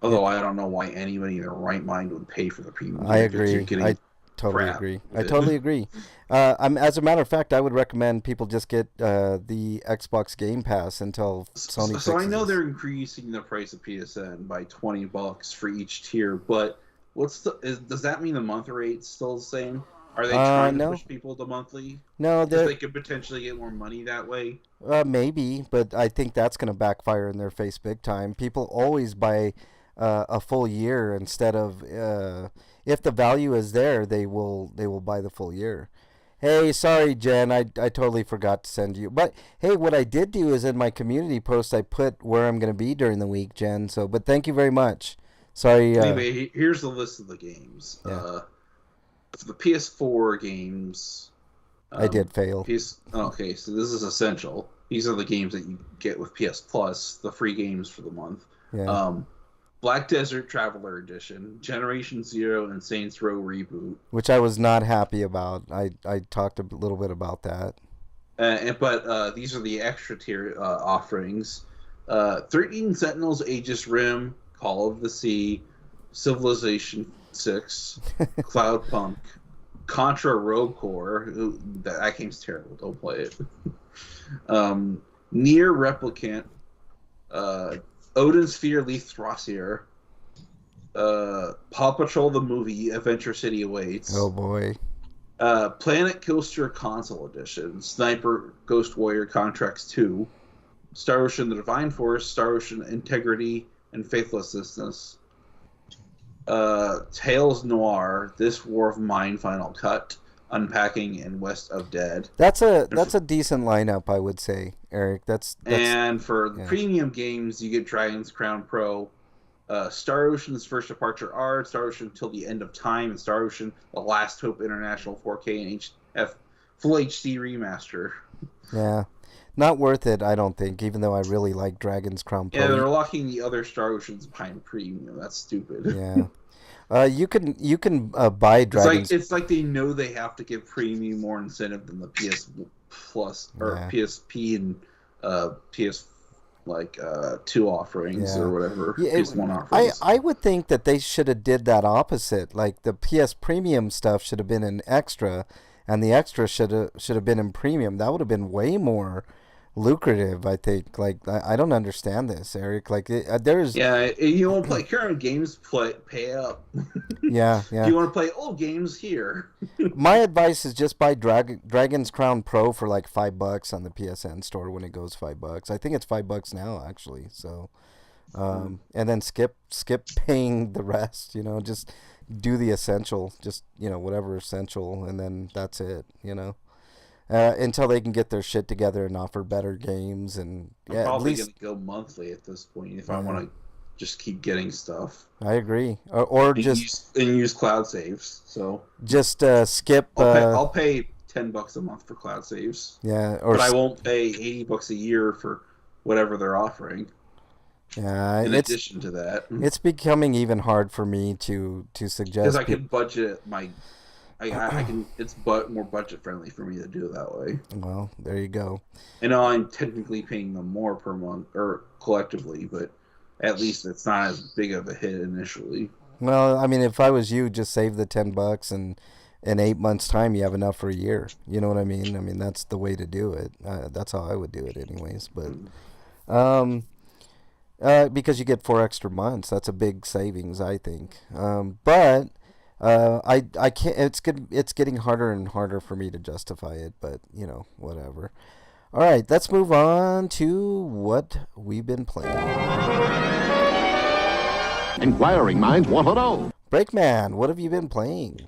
S2: Although I don't know why anybody in their right mind would pay for the premium.
S1: I agree. I totally agree. As a matter of fact, I would recommend people just get the Xbox Game Pass until Sony.
S2: So I know they're increasing the price of PSN by $20 for each tier, but does that mean the month rate's still the same? Are they trying to push people to monthly?
S1: No,
S2: they could potentially get more money that way.
S1: Maybe, but I think that's going to backfire in their face big time. People always buy a full year instead of if the value is there, they will buy the full year. Hey, sorry, Jen, I totally forgot to send you. But hey, what I did do is in my community post, I put where I'm going to be during the week, Jen. So, but thank you very much. Sorry.
S2: Anyway, here's the list of the games.
S1: Yeah.
S2: For the PS4 games,
S1: I did fail.
S2: Okay, so this is essential. These are the games that you get with PS Plus, the free games for the month.
S1: Yeah.
S2: Black Desert Traveler Edition, Generation Zero, and Saints Row Reboot.
S1: Which I was not happy about. I talked a little bit about that.
S2: But these are the extra tier offerings. 13 Sentinels, Aegis Rim, Call of the Sea, Civilization 6, Cloudpunk, Contra Rogue Core. That game's terrible. Don't play it. Nier Replicant, Odin Sphere Leaf Throssier, Paw Patrol the Movie, Adventure City Awaits.
S1: Oh boy.
S2: Planet Coaster Console Edition, Sniper Ghost Warrior Contracts 2, Star Ocean The Divine Force, Star Ocean Integrity and Faithlessness, Tales Noir, This War of Mine Final Cut, Unpacking, and West of Dead.
S1: That's a decent lineup, I would say, Eric. That's
S2: and for the premium games, you get Dragon's Crown Pro, Star Ocean's First Departure R, Star Ocean Till the End of Time, and Star Ocean The Last Hope International 4K and Full HD Remaster.
S1: Yeah. Not worth it, I don't think, even though I really like Dragon's Crown Pro.
S2: Yeah, they're locking the other Star Oceans behind premium. That's stupid.
S1: Yeah. You can buy Dragon's...
S2: It's like they know they have to give premium more incentive than the PS Plus or PSP and PS 2 offerings or whatever. PS1 offerings.
S1: I would think that they should have did that opposite. Like the PS Premium stuff should have been an extra, and the extra should have been in premium. That would have been way more lucrative. I think. Like I don't understand this, Eric. Like there's
S2: Yeah, you want to play current games, pay up.
S1: yeah,
S2: If
S1: yeah.
S2: you want to play old games, here.
S1: My advice is just buy Dragon's Crown Pro for like $5 on the PSN store when it goes $5. I think it's $5 now actually. So, and then skip paying the rest. You know, just do the essential. Just whatever essential, and then that's it. Until they can get their shit together and offer better games and
S2: I'm
S1: yeah, at
S2: probably
S1: least
S2: gonna go monthly at this point if I
S1: yeah,
S2: want to just keep getting stuff
S1: I agree. Or
S2: and use cloud saves. So
S1: just skip.
S2: I'll pay $10 a month for cloud saves,
S1: Yeah, or
S2: but I won't pay $80 a year for whatever they're offering.
S1: yeah,
S2: In addition to that,
S1: it's becoming even hard for me to
S2: because
S1: suggest.
S2: I can budget I can. It's more budget friendly for me to do it that way.
S1: Well, there you go.
S2: I know I'm technically paying them more per month or collectively, but at least it's not as big of a hit initially.
S1: Well, I mean, if I was you, just save the $10 and in 8 months' time, you have enough for a year. You know what I mean? I mean, that's the way to do it. That's how I would do it, anyways. But um, because you get 4 extra months, that's a big savings, I think. But I can't. It's getting harder and harder for me to justify it. But whatever. All right, let's move on to what we've been playing.
S4: Inquiring minds want to know.
S1: Breakman, what have you been playing?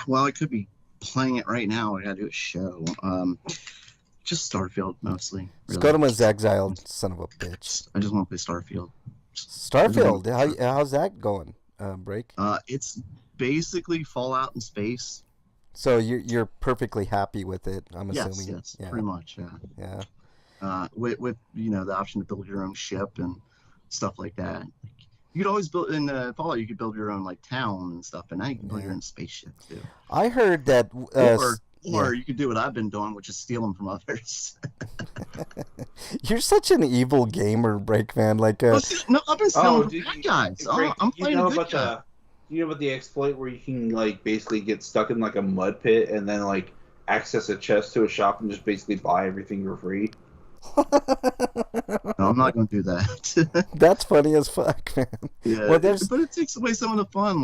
S3: Well, I could be playing it right now. I gotta do a show. Just Starfield mostly. Really.
S1: Scottum was exiled, son of a bitch.
S3: I just want to play Starfield.
S1: Starfield, how's that going, Break?
S3: It's basically Fallout in space.
S1: So you're perfectly happy with it, I'm assuming.
S3: Yes,
S1: yeah.
S3: pretty much, yeah.
S1: Yeah.
S3: With the option to build your own ship and stuff like that. You could always build in Fallout. You could build your own town and stuff, and now you can build your own spaceship too.
S1: I heard that.
S3: Or you could do what I've been doing, which is steal them from others.
S1: You're such an evil gamer, Breakman.
S3: No, I've been stealing from bad guys. I'm playing a good guy.
S2: You know about the exploit where you can basically get stuck in a mud pit and then access a chest to a shop and just basically buy everything for free?
S3: No, I'm not going to do that.
S1: That's funny as fuck, man.
S3: Yeah,
S1: well,
S3: but it takes away some of the fun.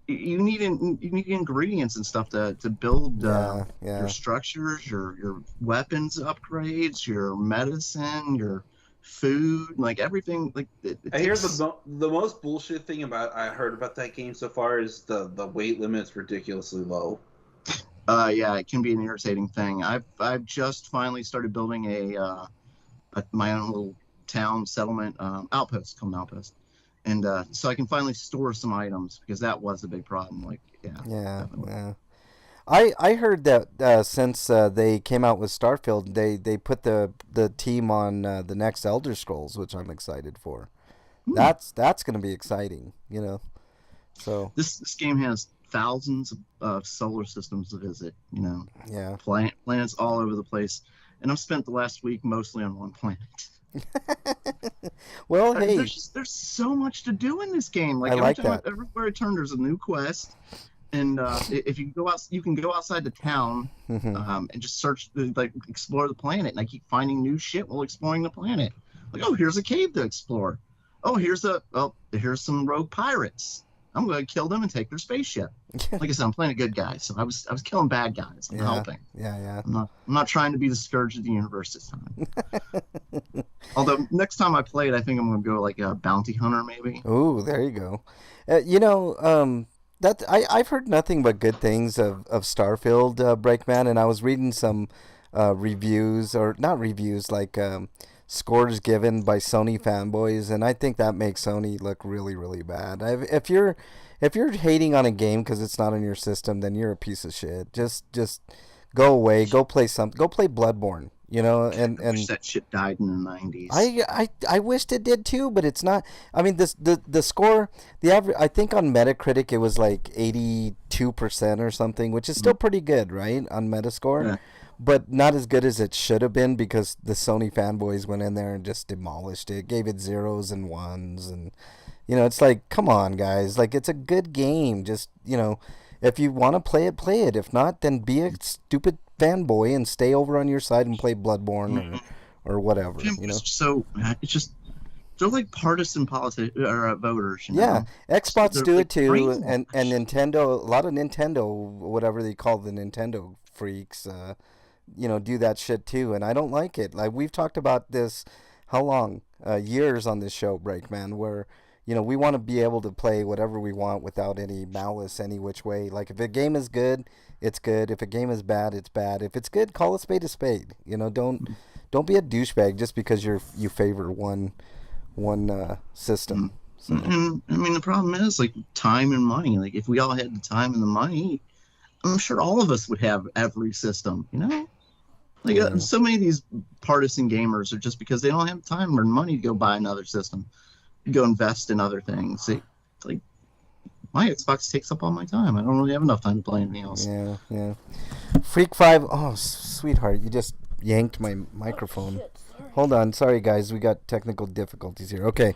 S3: You need ingredients and stuff to build your structures, your weapons upgrades, your medicine, your food, everything.
S2: I hear the most bullshit thing I heard about that game so far is the weight limit's ridiculously low.
S3: Yeah, it can be an irritating thing. I've just finally started building my own little town settlement outpost, called an outpost, and so I can finally store some items because that was a big problem.
S1: Yeah. I heard that since they came out with Starfield, they put the team on the next Elder Scrolls, which I'm excited for. That's going to be exciting, So
S3: this game has thousands of solar systems to visit,
S1: Yeah.
S3: Planets all over the place, and I've spent the last week mostly on one planet.
S1: Well, hey,
S3: there's so much to do in this game.
S1: I like that.
S3: Everywhere I turn, there's a new quest, and if you go out, you can go outside the town and just search, explore the planet, and I keep finding new shit while exploring the planet. Here's a cave to explore. Here's some rogue pirates. I'm going to kill them and take their spaceship. Like I said, I'm playing a good guy, so I was killing bad guys. I'm helping.
S1: Yeah.
S3: I'm not trying to be the scourge of the universe this time. Although next time I play it, I think I'm going to go like a bounty hunter, maybe.
S1: Ooh, there you go. That I've heard nothing but good things of Starfield, Breakman, and I was reading some reviews, or not reviews, scores given by Sony fanboys, and I think that makes Sony look really, really bad. If you're hating on a game because it's not on your system, then you're a piece of shit. Just go away. Go play Bloodborne. And
S3: I wish that shit died in the 90s.
S1: I wished it did too, but it's not. I mean, the score, the average, I think on Metacritic it was 82% or something, which is still pretty good, right, on Metascore.
S3: Yeah.
S1: But not as good as it should have been because the Sony fanboys went in there and just demolished it, gave it zeros and ones, and it's come on, guys, it's a good game. Just if you want to play it, play it. If not, then be a stupid fanboy and stay over on your side and play Bloodborne or whatever. You know.
S3: So it's just they're like partisan or voters. You
S1: Yeah,
S3: know?
S1: Xbox
S3: They're
S1: do
S3: like
S1: it too, and
S3: brainwashed.
S1: Nintendo. A lot of Nintendo, whatever they call the Nintendo freaks, do that shit too, and I don't like it. Like we've talked about this, how long? Years on this show, Breakman, where we want to be able to play whatever we want without any malice any which way. Like if a game is good, it's good. If a game is bad, it's bad. If it's good, call a spade a spade. Don't be a douchebag just because you favor one system. So.
S3: And I mean, the problem is like time and money. Like if we all had the time and the money, I'm sure all of us would have every system. You know, like so many of these partisan gamers are just because they don't have time or money to go buy another system, go invest in other things. Like my Xbox takes up all my time. I don't really have enough time to play anything else.
S1: Yeah. Freak 5. Oh, sweetheart, you just yanked my microphone. Hold on. Sorry, guys. We got technical difficulties here. Okay.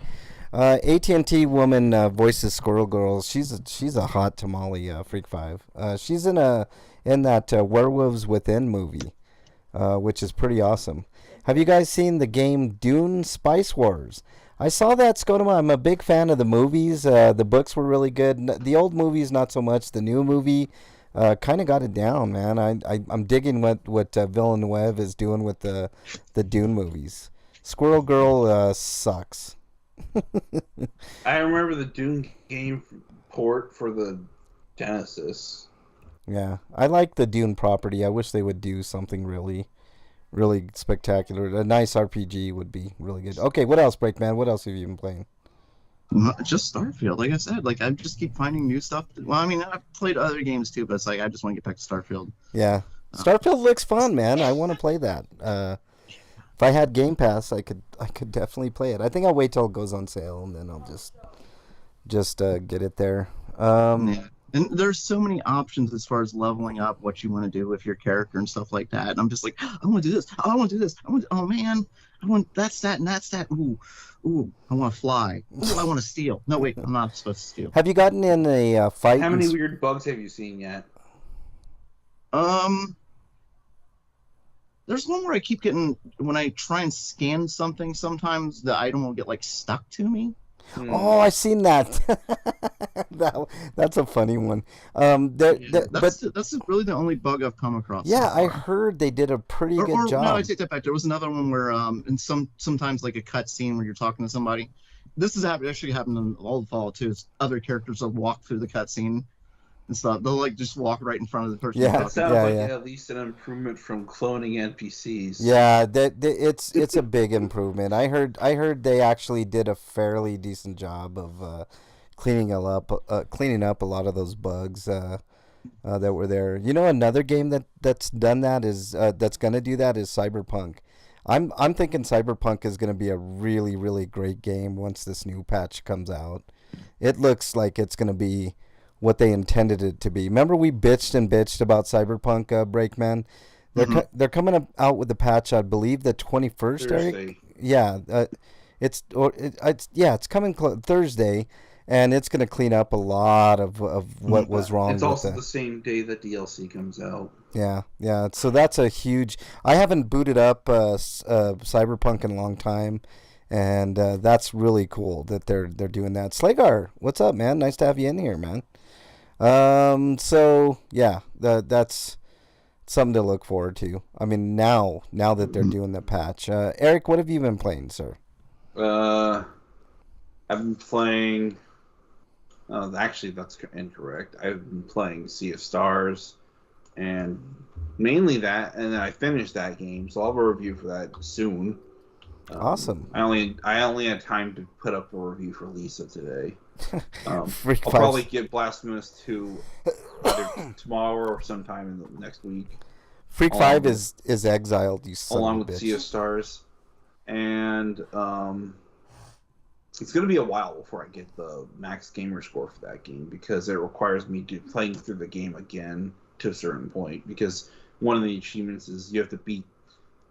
S1: AT&T woman voices Squirrel Girl. She's a hot tamale, Freak 5. She's in that Werewolves Within movie, which is pretty awesome. Have you guys seen the game Dune Spice Wars? I saw that, Scotoma. I'm a big fan of the movies. The books were really good. The old movies, not so much. The new movie kind of got it down, man. I'm digging what Villeneuve is doing with the Dune movies. Squirrel Girl sucks.
S2: I remember the Dune game port for the Genesis.
S1: Yeah, I like the Dune property. I wish they would do something really, really spectacular. A nice RPG would be really good. Okay, what else, Breakman? What else have you been playing?
S3: Just Starfield, like I said. Like I just keep finding new stuff. Well, I mean, I've played other games too, but it's like I just want to get back to Starfield.
S1: Yeah, Starfield looks fun, man. I want to play that. If I had Game Pass, I could definitely play it. I think I'll wait till it goes on sale and then I'll just get it there.
S3: Yeah. And there's so many options as far as leveling up what you want to do with your character and stuff like that. And I'm just like, I want to do this. I want to do this. Oh man, I want that's that and that's that. Ooh, I want to fly. Ooh, I want to steal. No, wait, I'm not supposed to steal.
S1: Have you gotten in a fight?
S2: How many weird bugs have you seen yet?
S3: There's one where I keep getting, when I try and scan something, sometimes the item will get like stuck to me.
S1: Oh, I've seen that. That's a funny one.
S3: That's really the only bug I've come across.
S1: Yeah, I heard they did a pretty good job.
S3: No, I take that back. There was another one where, sometimes like a cut scene where you're talking to somebody. This has actually happened in old Fallout too. It's other characters will walk through the cut scene and stuff. They'll like just walk right in front of the person.
S1: Yeah,
S2: that sounds like at least an improvement from cloning NPCs.
S1: Yeah, it's a big improvement. I heard they actually did a fairly decent job of cleaning up a lot of those bugs that were there. Another game that's done that is that's gonna do that is Cyberpunk. I'm thinking Cyberpunk is gonna be a really, really great game once this new patch comes out. It looks like it's gonna be what they intended it to be. Remember we bitched about Cyberpunk, Breakman? They're coming out with the patch, I believe, the 21st, Eric? Yeah, it's coming Thursday, and it's going to clean up a lot of what was wrong.
S2: It's also the same day that DLC comes out.
S1: Yeah. So that's a huge. I haven't booted up Cyberpunk in a long time, and that's really cool that they're doing that. Slagar, what's up, man? Nice to have you in here, man. So yeah, that's something to look forward to. I mean, now that they're doing the patch. Eric, what have you been playing, sir?
S2: I've been playing. Actually, that's incorrect. I've been playing Sea of Stars, and mainly that, and then I finished that game, so I'll have a review for that soon.
S1: Awesome.
S2: I only had time to put up a review for Lisa today. I'll
S1: Freak
S2: probably get Blasphemous 2 either tomorrow or sometime in the next week.
S1: Freak 5 is exiled, you son
S2: along
S1: of a
S2: with
S1: bitch.
S2: Sea of Stars, and it's going to be a while before I get the max gamer score for that game because it requires me to playing through the game again to a certain point because one of the achievements is you have to beat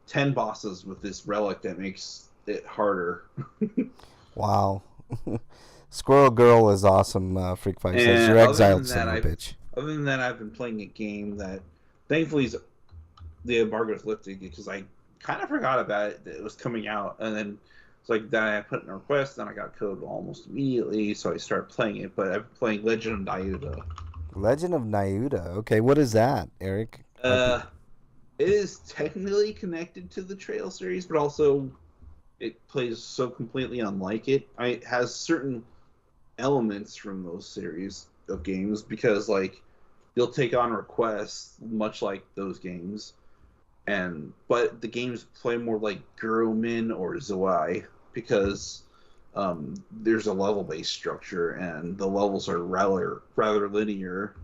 S2: 10 bosses with this relic that makes it harder.
S1: Wow. Squirrel Girl is awesome, Freak 5 says. You're exiled, son of a bitch.
S2: Other than that, I've been playing a game that thankfully is the embargo's lifted, because I kind of forgot about it, that it was coming out, and then it's like then I put in a request, then I got code almost immediately, so I started playing it. But I've been playing Legend of Niuda.
S1: Legend of Niuda. Okay, what is that, Eric?
S2: Uh, it is technically connected to the Trail series, but also it plays so completely unlike it. It has certain elements from those series of games, because like you'll take on requests much like those games, but the games play more like Gurumin or Zoai, because there's a level based structure and the levels are rather linear.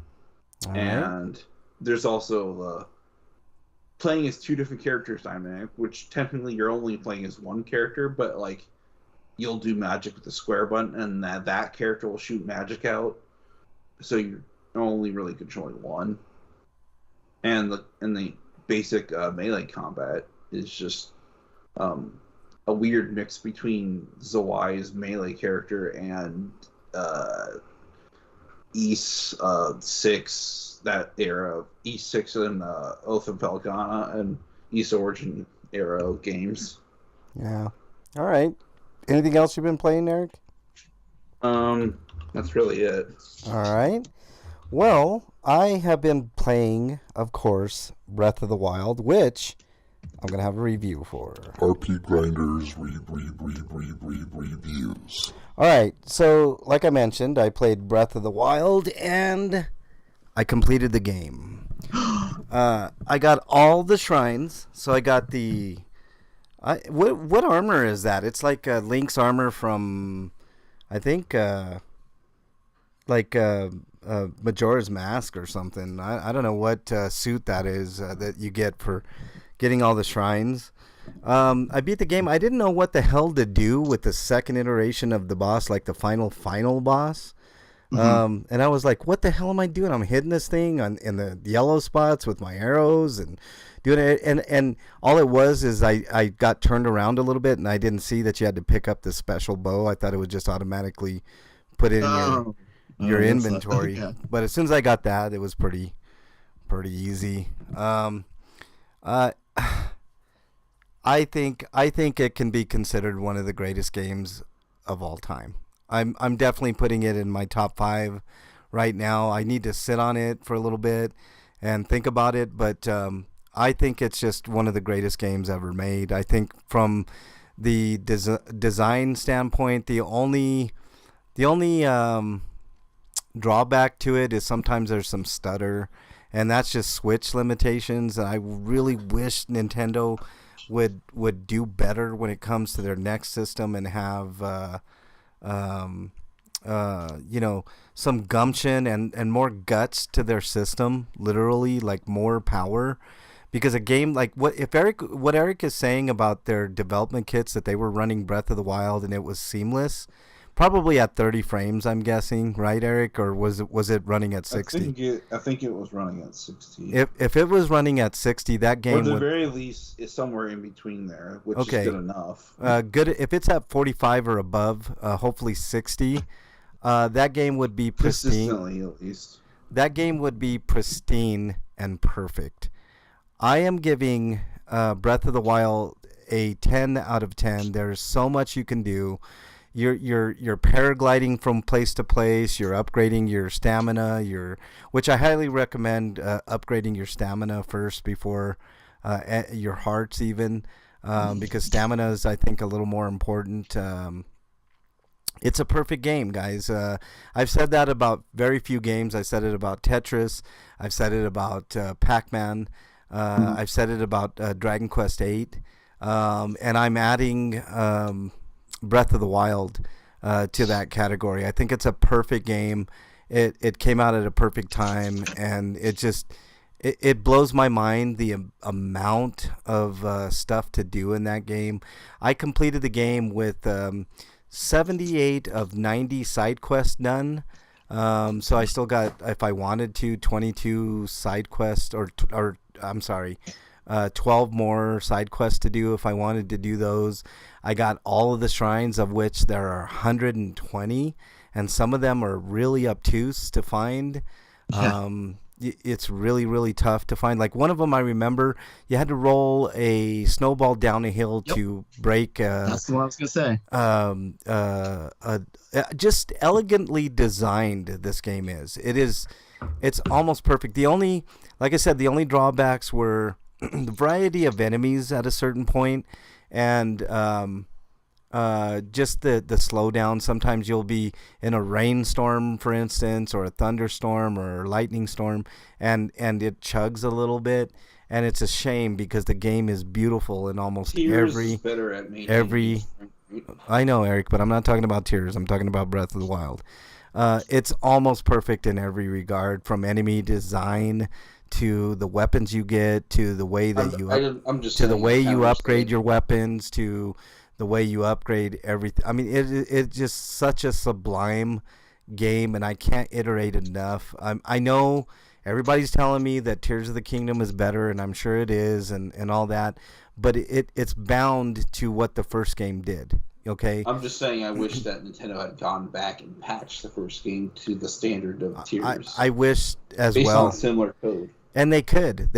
S1: All right.
S2: And there's also the playing as two different characters dynamic, which technically you're only playing as one character, but like you'll do magic with the square button, and that character will shoot magic out, so you're only really controlling one. And the basic melee combat is just a weird mix between Zawai's melee character and East 6, that era of East 6 and Oath of Pelgana and East Origin era of games.
S1: Yeah. All right. Anything else you've been playing, Eric?
S2: That's really it.
S1: All right. Well, I have been playing, of course, Breath of the Wild, which I'm going to have a review for.
S4: RPGrinders reviews.
S1: All right. So, like I mentioned, I played Breath of the Wild, and I completed the game. I got all the shrines. So I got the... what armor is that? It's like Link's armor from, I think, Majora's Mask or something. I don't know what suit that is that you get for getting all the shrines. I beat the game. I didn't know what the hell to do with the second iteration of the boss, like the final boss. Mm-hmm. And I was like, what the hell am I doing? I'm hitting this thing in the yellow spots with my arrows and doing it. And all it was is I got turned around a little bit, and I didn't see that you had to pick up the special bow. I thought it would just automatically put it in your inventory. Yeah. But as soon as I got that, it was pretty easy. I think it can be considered one of the greatest games of all time. I'm definitely putting it in my top 5 right now. I need to sit on it for a little bit and think about it, but I think it's just one of the greatest games ever made. I think from the design standpoint, the only drawback to it is sometimes there's some stutter, and that's just Switch limitations. And I really wish Nintendo would do better when it comes to their next system and have some gumption and more guts to their system, literally, like more power. Because a game like what Eric is saying about their development kits, that they were running Breath of the Wild and it was seamless, probably at 30 frames, I'm guessing, right, Eric? Or was it running at 60?
S2: I think it was running at 60.
S1: If it was running at 60, that game
S2: or at the very least is somewhere in between there, which is good enough.
S1: Good if it's at 45 or above, hopefully 60. That game would be pristine.
S2: Consistently, at least.
S1: That game would be pristine and perfect. I am giving Breath of the Wild a 10 out of 10. There's so much you can do. You're paragliding from place to place. You're upgrading your stamina. Which I highly recommend upgrading your stamina first before your hearts even, because stamina is, I think, a little more important. It's a perfect game, guys. I've said that about very few games. I said it about Tetris. I've said it about Pac-Man. I've said it about Dragon Quest VIII. And I'm adding Breath of the Wild to that category. I think it's a perfect game. It came out at a perfect time, and it blows my mind the amount of stuff to do in that game. I completed the game with 78 of 90 side quests done. So I still got, if I wanted to, 22 side quests, or 12 more side quests to do if I wanted to do those. I got all of the shrines, of which there are 120, and some of them are really obtuse to find. Yeah. it's really, really tough to find. Like one of them, I remember you had to roll a snowball down a hill
S3: Yep.
S1: to break.
S3: That's the one I was gonna say.
S1: Just elegantly designed. This game is. It's almost perfect. The only, like I said, the only drawbacks were the variety of enemies at a certain point, and just the slowdown. Sometimes you'll be in a rainstorm, for instance, or a thunderstorm or a lightning storm, and it chugs a little bit, and it's a shame because the game is beautiful in almost
S2: Tears is better at maintaining
S1: every. I know, Eric, but I'm not talking about Tears. I'm talking about Breath of the Wild. It's almost perfect in every regard, from enemy design to the weapons you get, to the way that the way you upgrade your weapons, to the way you upgrade everything. I mean, it's just such a sublime game, and I can't iterate enough. I know everybody's telling me that Tears of the Kingdom is better, and I'm sure it is, and all that, but it's bound to what the first game did. Okay.
S2: I'm just saying, I wish that Nintendo had gone back and patched the first game to the standard of Tears.
S1: I wish as
S2: based
S1: well.
S2: on similar code.
S1: And they could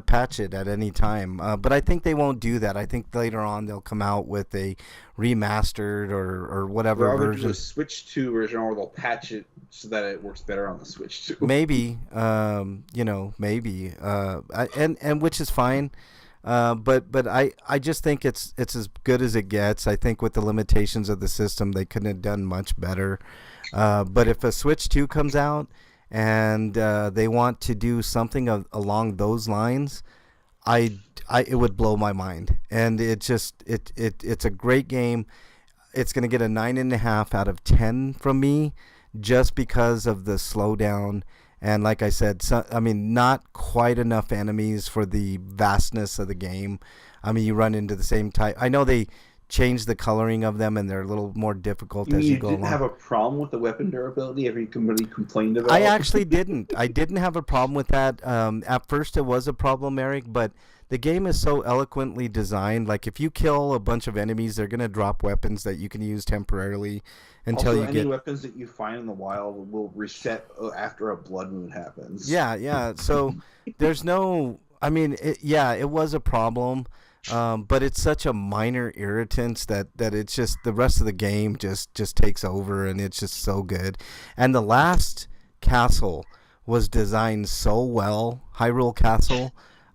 S1: patch it at any time, but I think they won't do that. I think later on they'll come out with a remastered or whatever version.
S2: Do a Switch 2 version, or they'll patch it so that it works better on the Switch 2.
S1: Maybe, maybe, and which is fine. But I just think it's as good as it gets. I think with the limitations of the system, they couldn't have done much better. But if a Switch 2 comes out and they want to do something along those lines, it would blow my mind. And it's a great game. It's going to get a 9.5 out of 10 from me, just because of the slowdown. And like I said, not quite enough enemies for the vastness of the game. I mean, you run into the same type. I know they changed the coloring of them, and they're a little more difficult as you go along.
S2: You didn't have a problem with the weapon durability? Everybody complained about it?
S1: I actually didn't. I didn't have a problem with that. At first, it was a problem, Eric, but the game is so eloquently designed. Like, if you kill a bunch of enemies, they're going to drop weapons that you can use temporarily until
S2: also,
S1: you get...
S2: any weapons that you find in the wild will reset after a blood moon happens.
S1: Yeah. So there's no... I mean, it was a problem, but it's such a minor irritant that it's just... The rest of the game just takes over, and it's just so good. And the last castle was designed so well, Hyrule Castle.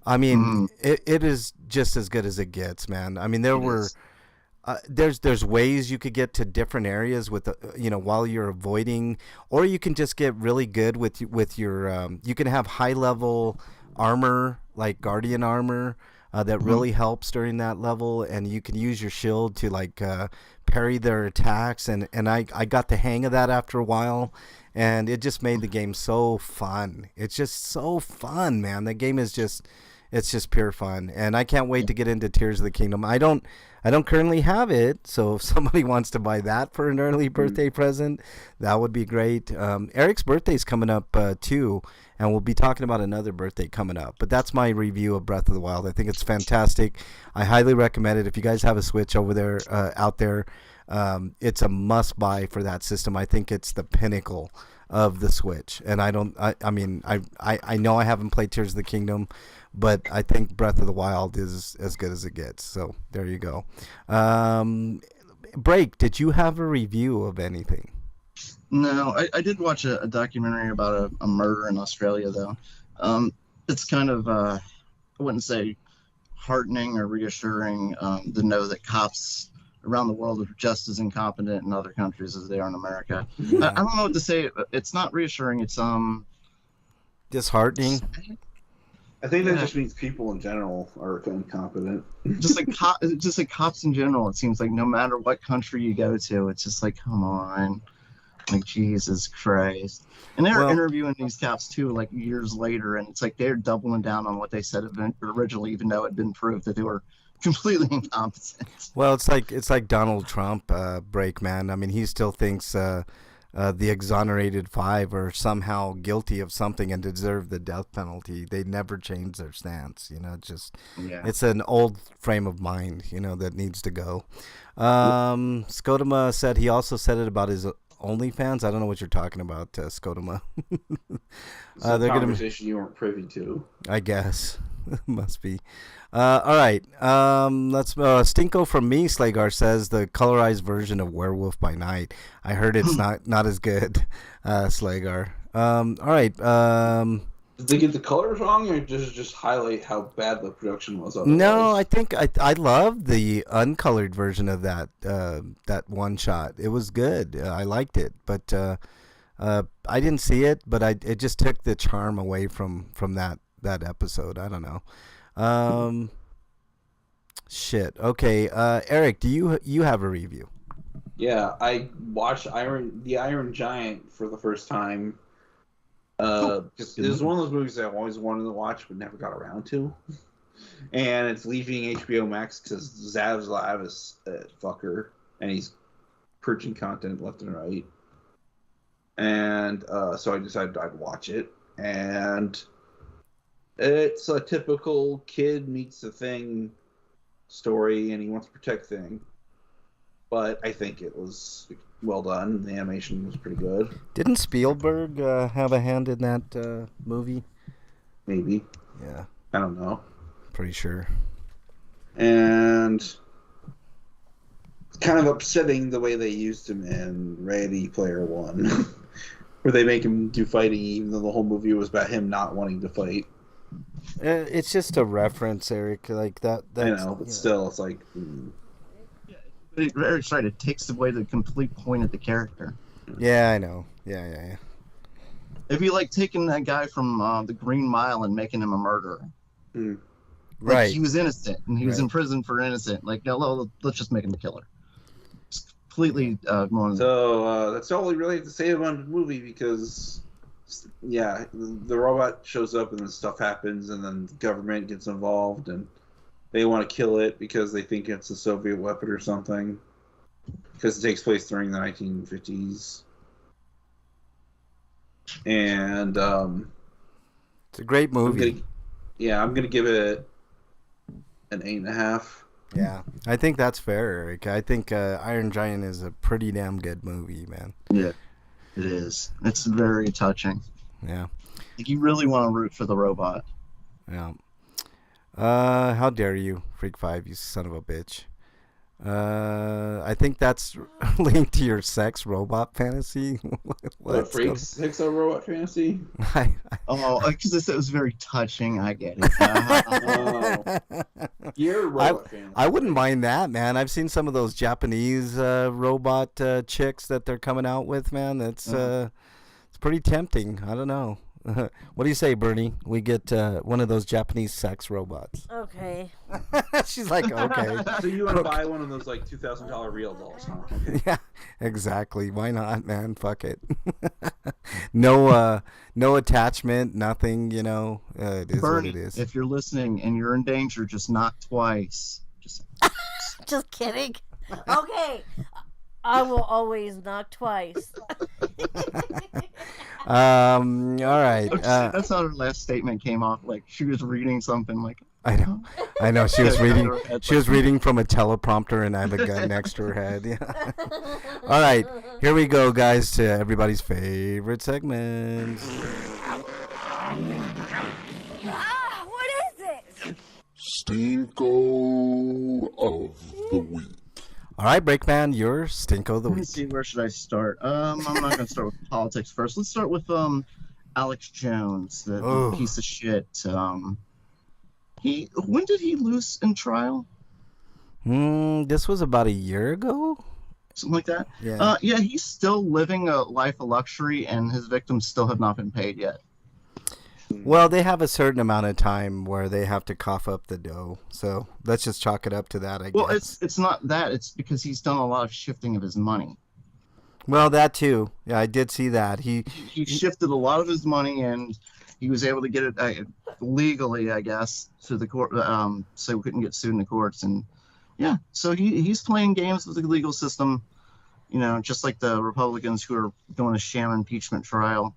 S1: I mean, it is just as good as it gets, man. I mean, there's ways you could get to different areas with while you're avoiding, or you can just get really good with your you can have high level armor, like guardian armor, that really helps during that level, and you can use your shield to parry their attacks, and I got the hang of that after a while, and it just made the game so fun. It's just so fun, man. The game is just... It's just pure fun, and I can't wait to get into Tears of the Kingdom. I don't currently have it, so if somebody wants to buy that for an early birthday present, that would be great. Eric's birthday's coming up too, and we'll be talking about another birthday coming up. But that's my review of Breath of the Wild. I think it's fantastic. I highly recommend it. If you guys have a Switch over there, out there, it's a must buy for that system. I think it's the pinnacle of the Switch, and I know I haven't played Tears of the Kingdom, but I think Breath of the Wild is as good as it gets. So there you go. Break, did you have a review of anything?
S3: No, I did watch a documentary about a murder in Australia, though. It's kind of, I wouldn't say heartening or reassuring to know that cops around the world are just as incompetent in other countries as they are in America. I don't know what to say. It's not reassuring. It's
S1: disheartening.
S2: I think that just means people in general are incompetent.
S3: Just like cops in general. It seems like no matter what country you go to, it's just like, come on, like Jesus Christ. And they're interviewing these cops too, like years later, and it's like they're doubling down on what they said originally, even though it had been proved that they were completely incompetent.
S1: Well, it's like Donald Trump, Break, man. I mean, he still thinks the exonerated five are somehow guilty of something and deserve the death penalty. They never change their stance. It's an old frame of mind, that needs to go. Skodoma said he also said it about his OnlyFans? I don't know what you're talking about, Scotoma.
S2: It's a
S1: they're gonna,
S2: conversation you weren't privy to.
S1: I guess, must be. All right. Let's. Stinko from me, Slagar says the colorized version of Werewolf by Night. I heard it's not as good, Slagar. All right.
S2: Did they get the colors wrong, or just highlight how bad the production was?
S1: No, I think I love the uncolored version of that one shot. It was good. I liked it, but I didn't see it. But it just took the charm away from that episode. I don't know. Shit. Okay. Eric, do you have a review?
S2: Yeah, I watched the Iron Giant for the first time. Just it was one of those movies that I always wanted to watch but never got around to. And it's leaving HBO Max because Zav's Lab is a fucker, and he's purging content left and right. And so I decided I'd watch it, and it's a typical kid meets the Thing story, and he wants to protect Thing. But I think it was well done. The animation was pretty good.
S1: Didn't Spielberg have a hand in that movie?
S2: Maybe.
S1: Yeah.
S2: I don't know.
S1: Pretty sure.
S2: And it's kind of upsetting the way they used him in Ready Player One, where they make him do fighting even though the whole movie was about him not wanting to fight.
S1: It's just a reference, Eric. Like that.
S2: I know, but still, it's like...
S3: Eric's right. It takes away the complete point of the character.
S1: Yeah, I know. Yeah.
S3: It'd be like taking that guy from the Green Mile and making him a murderer.
S2: Mm.
S3: Like,
S1: right.
S3: he was innocent, and he was in prison for innocent. Like, no, let's just make him a killer. It's completely going...
S2: So that's all we really have to say about the movie, because yeah, the robot shows up and then stuff happens, and then the government gets involved, and they want to kill it because they think it's a Soviet weapon or something, because it takes place during the 1950s. And
S1: it's a great movie.
S2: I'm gonna give it an 8.5.
S1: Yeah, I think that's fair, Eric. I think Iron Giant is a pretty damn good movie, man.
S3: Yeah, it is. It's very touching.
S1: Yeah.
S3: Like, you really want to root for the robot.
S1: Yeah. How dare you, Freak 5, you son of a bitch. I think that's linked to your sex robot fantasy.
S2: What, Freak 6 robot fantasy?
S3: Because it was very touching. I get it.
S2: Your robot fantasy.
S1: I wouldn't mind that, man. I've seen some of those Japanese robot chicks that they're coming out with, man. That's it's pretty tempting. I don't know. What do you say, Bernie? We get one of those Japanese sex robots.
S4: Okay.
S1: She's like, okay.
S2: So you want to buy one of those like $2,000 real dolls, huh? Okay.
S1: Yeah, exactly. Why not, man? Fuck it. No attachment, nothing. You know, it is
S3: Bernie,
S1: what it is.
S3: If you're listening and you're in danger, just knock twice.
S4: Just kidding. Okay. I will always knock twice.
S1: All right.
S3: That's how her last statement came off. Like, she was reading something. Like,
S1: I know. She was reading. She was reading from a teleprompter, and I have a gun next to her head. Yeah. All right, here we go, guys, to everybody's favorite segment.
S4: What is it?
S5: Stinko of the week.
S1: All right, Breakman, your Stinko of the
S3: let me
S1: week.
S3: see, where should I start? I'm not going to start with politics first. Let's start with Alex Jones, the piece of shit. When did he lose in trial?
S1: This was about a year ago.
S3: Something like that?
S1: Yeah.
S3: Yeah, he's still living a life of luxury, and his victims still have not been paid yet.
S1: Well, they have a certain amount of time where they have to cough up the dough. So let's just chalk it up to that, I guess.
S3: Well, it's not that. It's because he's done a lot of shifting of his money.
S1: Well, that too. Yeah, I did see that. He
S3: shifted a lot of his money, and he was able to get it legally, I guess, to the court, so he couldn't get sued in the courts. And yeah, so he's playing games with the legal system, you know, just like the Republicans who are doing a sham impeachment trial.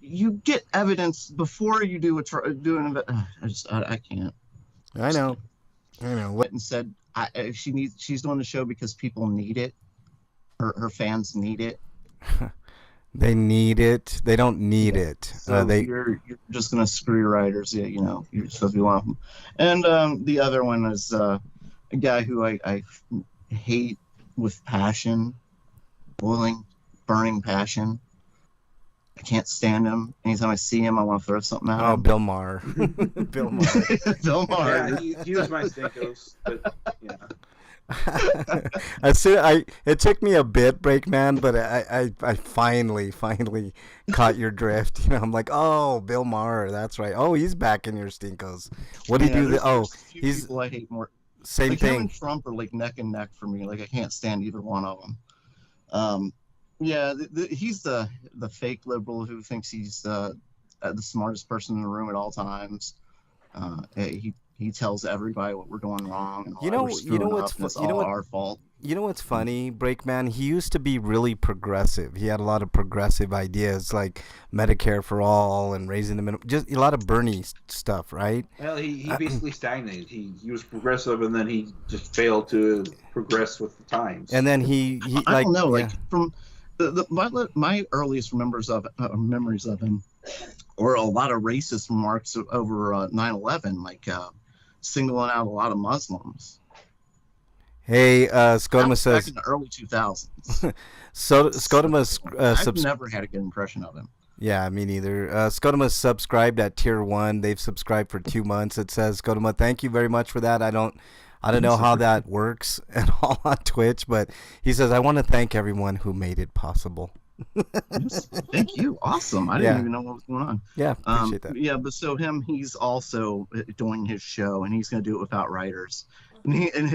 S3: You get evidence before you do I can't.
S1: I know.
S3: Went and said she's doing the show because people need it. Her fans need it.
S1: They need it. They don't need it.
S3: So you're just gonna screw your writers. Yeah, you're supposed to be one of them. And the other one is a guy who I hate with passion, burning passion. I can't stand him. Anytime I see him, I want to throw something at him.
S1: Oh, Bill Maher. Bill Maher.
S3: Bill Maher.
S2: Yeah, he was my Stinkos, but yeah.
S1: It took me a bit, Breakman, but I finally caught your drift. I'm like, oh, Bill Maher, that's right. Oh, he's back in your Stinkos. What do you do?
S3: There's he's people I hate more.
S1: Same
S3: like
S1: thing.
S3: Him and Trump are like neck and neck for me. Like I can't stand either one of them. Yeah, he's the fake liberal who thinks he's the smartest person in the room at all times. He tells everybody what we're doing wrong. And it's all our fault.
S1: You know what's funny, Breakman? He used to be really progressive. He had a lot of progressive ideas like Medicare for all and raising the minimum, just a lot of Bernie stuff, right?
S2: Well, he basically stagnated. He was progressive, and then he just failed to progress with the times.
S1: And then he
S3: I don't know, like from my earliest memories of him were a lot of racist remarks over 9/11, like singling out a lot of Muslims.
S1: Hey, Scotoma says
S3: back in the early 2000s.
S1: So Scotoma,
S3: I've never had a good impression of him.
S1: Yeah, me neither. Scotoma subscribed at tier 1. They've subscribed for 2 months. It says, Scotoma, thank you very much for that. I don't know how that works at all on Twitch, but he says, I want to thank everyone who made it possible.
S3: Yes, thank you. Awesome. I didn't even know what was going on.
S1: Yeah, appreciate that.
S3: Yeah, but so he's also doing his show, and he's going to do it without writers. And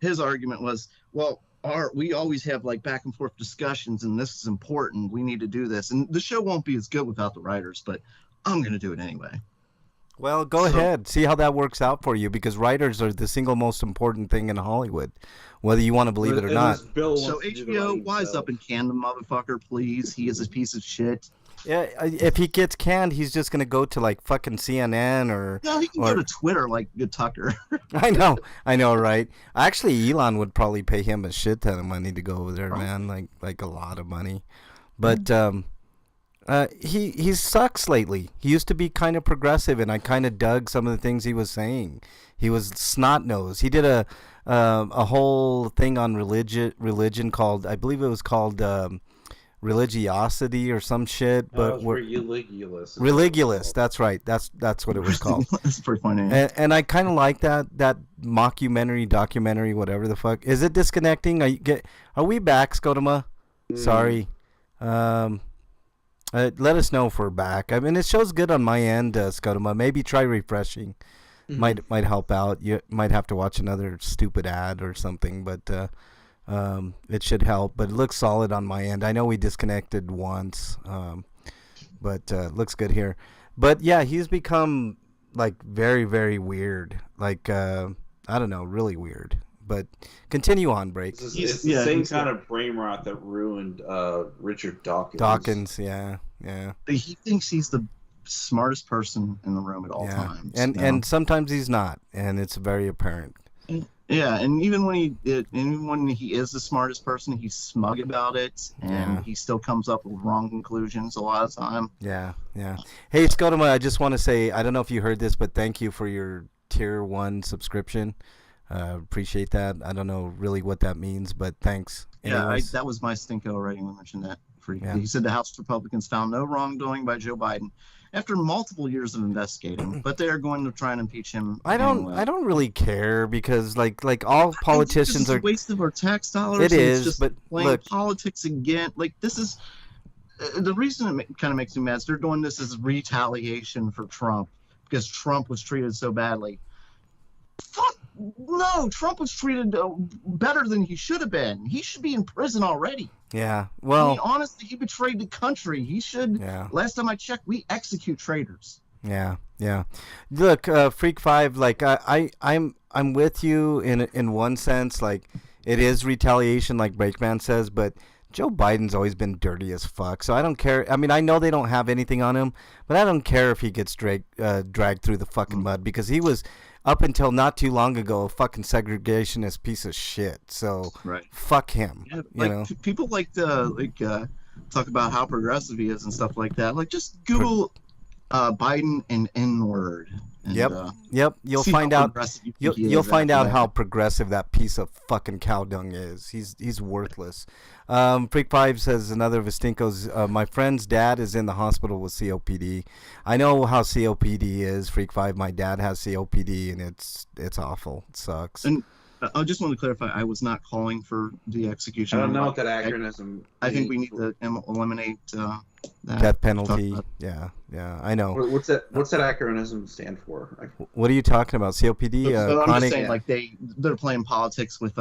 S3: his argument was, well, we always have like back and forth discussions, and this is important. We need to do this, and the show won't be as good without the writers. But I'm going to do it anyway.
S1: Well, go ahead. See how that works out for you, because writers are the single most important thing in Hollywood, whether you want to believe it or not.
S3: So HBO, wise up and can the motherfucker, please. He is a piece of shit.
S1: Yeah, if he gets canned, he's just going to go to like fucking CNN or...
S3: No, he can go to Twitter like good Tucker.
S1: I know, right? Actually, Elon would probably pay him a shit ton of money to go over there, man, like a lot of money. But... he sucks lately. He used to be kind of progressive, and I kind of dug some of the things he was saying. He was snot-nosed. He did a whole thing on religion called, I believe it was called religiosity or some shit. But religulous. That's right. That's what it was called.
S3: That's pretty funny.
S1: And I kind of like that mockumentary, documentary, whatever the fuck. Is it disconnecting? Are we back, Scotoma? Sorry. Let us know if we're back. I mean, it shows good on my end, Scotoma. Maybe try refreshing. Might help out. You might have to watch another stupid ad or something, but it should help. But it looks solid on my end. I know we disconnected once, but looks good here. But yeah, he's become like very, very weird. Like I don't know, really weird. But continue on, Break.
S2: It's the same kind of brain rot that ruined Richard Dawkins.
S1: Dawkins, yeah.
S3: He thinks he's the smartest person in the room at all times.
S1: And sometimes he's not, and it's very apparent.
S3: Yeah, and even when he is the smartest person, he's smug about it, and he still comes up with wrong conclusions a lot of time.
S1: Yeah. Hey, Scotoma, I just want to say, I don't know if you heard this, but thank you for your tier 1 subscription. Appreciate that. I don't know really what that means, but thanks.
S3: Yeah, that was my stinko writing. We mentioned that. He said the House Republicans found no wrongdoing by Joe Biden after multiple years of investigating, but they are going to try and impeach him.
S1: I don't really care, because like all politicians are
S3: a waste of our tax dollars.
S1: It is,
S3: just
S1: but
S3: playing
S1: look,
S3: politics again. Like this is the reason it kind of makes me mad. Is they're doing this as retaliation for Trump because Trump was treated so badly. Fuck no! Trump was treated better than he should have been. He should be in prison already.
S1: Yeah, well...
S3: I mean, honestly, he betrayed the country. He should... Yeah. Last time I checked, we execute traitors.
S1: Yeah. Look, Freak 5, like, I'm with you in one sense. Like, it is retaliation, like Breakman says, but Joe Biden's always been dirty as fuck, so I don't care. I mean, I know they don't have anything on him, but I don't care if he gets dragged through the fucking mud, because he was... up until not too long ago, a fucking segregationist piece of shit. So fuck him.
S3: Yeah, like, people like talk about how progressive he is and stuff like that. Like, just Google Biden and N-word. And,
S1: Yep. You'll
S3: see
S1: find
S3: how
S1: out.
S3: progressive you think
S1: You'll
S3: he
S1: you'll
S3: is
S1: find
S3: after
S1: out
S3: that.
S1: how progressive that piece of fucking cow dung is. He's worthless. Freak Five says another of his stinkos. My friend's dad is in the hospital with COPD. I know how COPD is. Freak Five. My dad has COPD, and it's awful. It sucks.
S3: And I just want to clarify, I was not calling for the execution.
S2: I don't know what
S3: of
S2: that acronym.
S3: I think we need to eliminate that.
S1: Death penalty. Yeah, I know.
S2: What's that acronym stand for?
S1: What are you talking about? COPD?
S3: But I'm
S1: Chronic.
S3: just saying, like they're playing politics with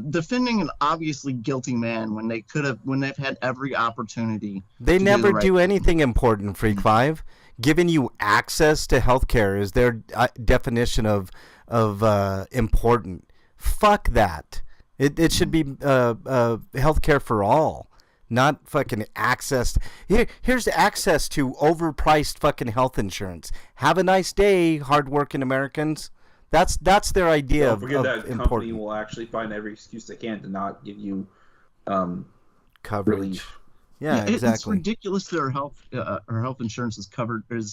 S3: defending an obviously guilty man when they've had every opportunity.
S1: They
S3: to
S1: never
S3: do, the right
S1: do
S3: thing.
S1: anything important. Freak Five, giving you access to healthcare is their definition of important. Fuck that. It should be healthcare for all, not fucking access. Here's access to overpriced fucking health insurance. Have a nice day, hardworking Americans. That's their idea
S2: Don't
S1: of
S2: forget that company
S1: important
S2: will actually find every excuse they can to not give you
S1: coverage.
S2: relief.
S1: Yeah,
S3: It's
S1: exactly.
S3: ridiculous that our health insurance is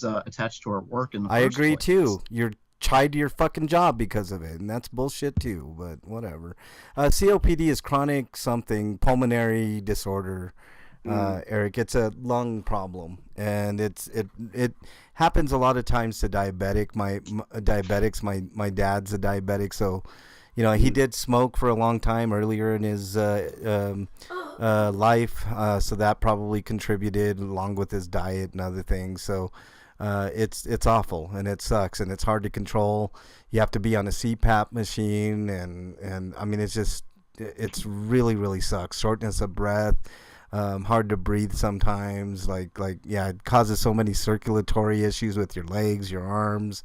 S3: attached to our work in the
S1: I
S3: first
S1: agree
S3: place.
S1: too. You're tied to your fucking job because of it, and that's bullshit too. But whatever. COPD is chronic something pulmonary disorder. Eric, it's a lung problem, and it happens a lot of times to diabetics. My dad's a diabetic, so he did smoke for a long time earlier in his life, so that probably contributed along with his diet and other things. So it's awful, and it sucks, and it's hard to control. You have to be on a CPAP machine, and I mean it's really, really sucks. Shortness of breath. Hard to breathe sometimes. It causes so many circulatory issues with your legs, your arms.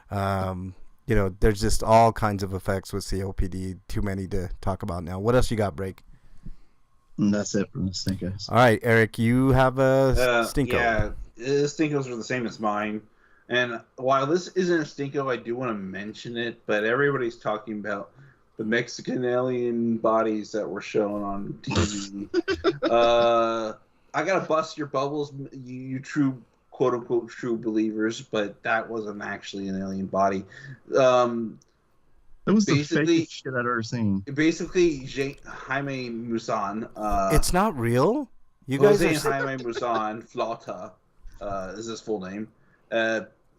S1: There's just all kinds of effects with COPD. Too many to talk about now. What else you got, Break?
S3: And that's it for this thing, guys.
S1: All right, Eric, you have a stinko.
S2: Yeah, stinkos are the same as mine. And while this isn't a stinko, I do want to mention it. But everybody's talking about the Mexican alien bodies that were shown on TV. I gotta bust your bubbles, you true, quote unquote, true believers, but that wasn't actually an alien body.
S3: That was the
S2: basically-
S3: fakest shit I'd ever seen.
S2: Basically, Jaime Maussan.
S1: It's not real. You guys
S2: Jose
S1: are.
S2: Jaime Maussan Flauta is his full name.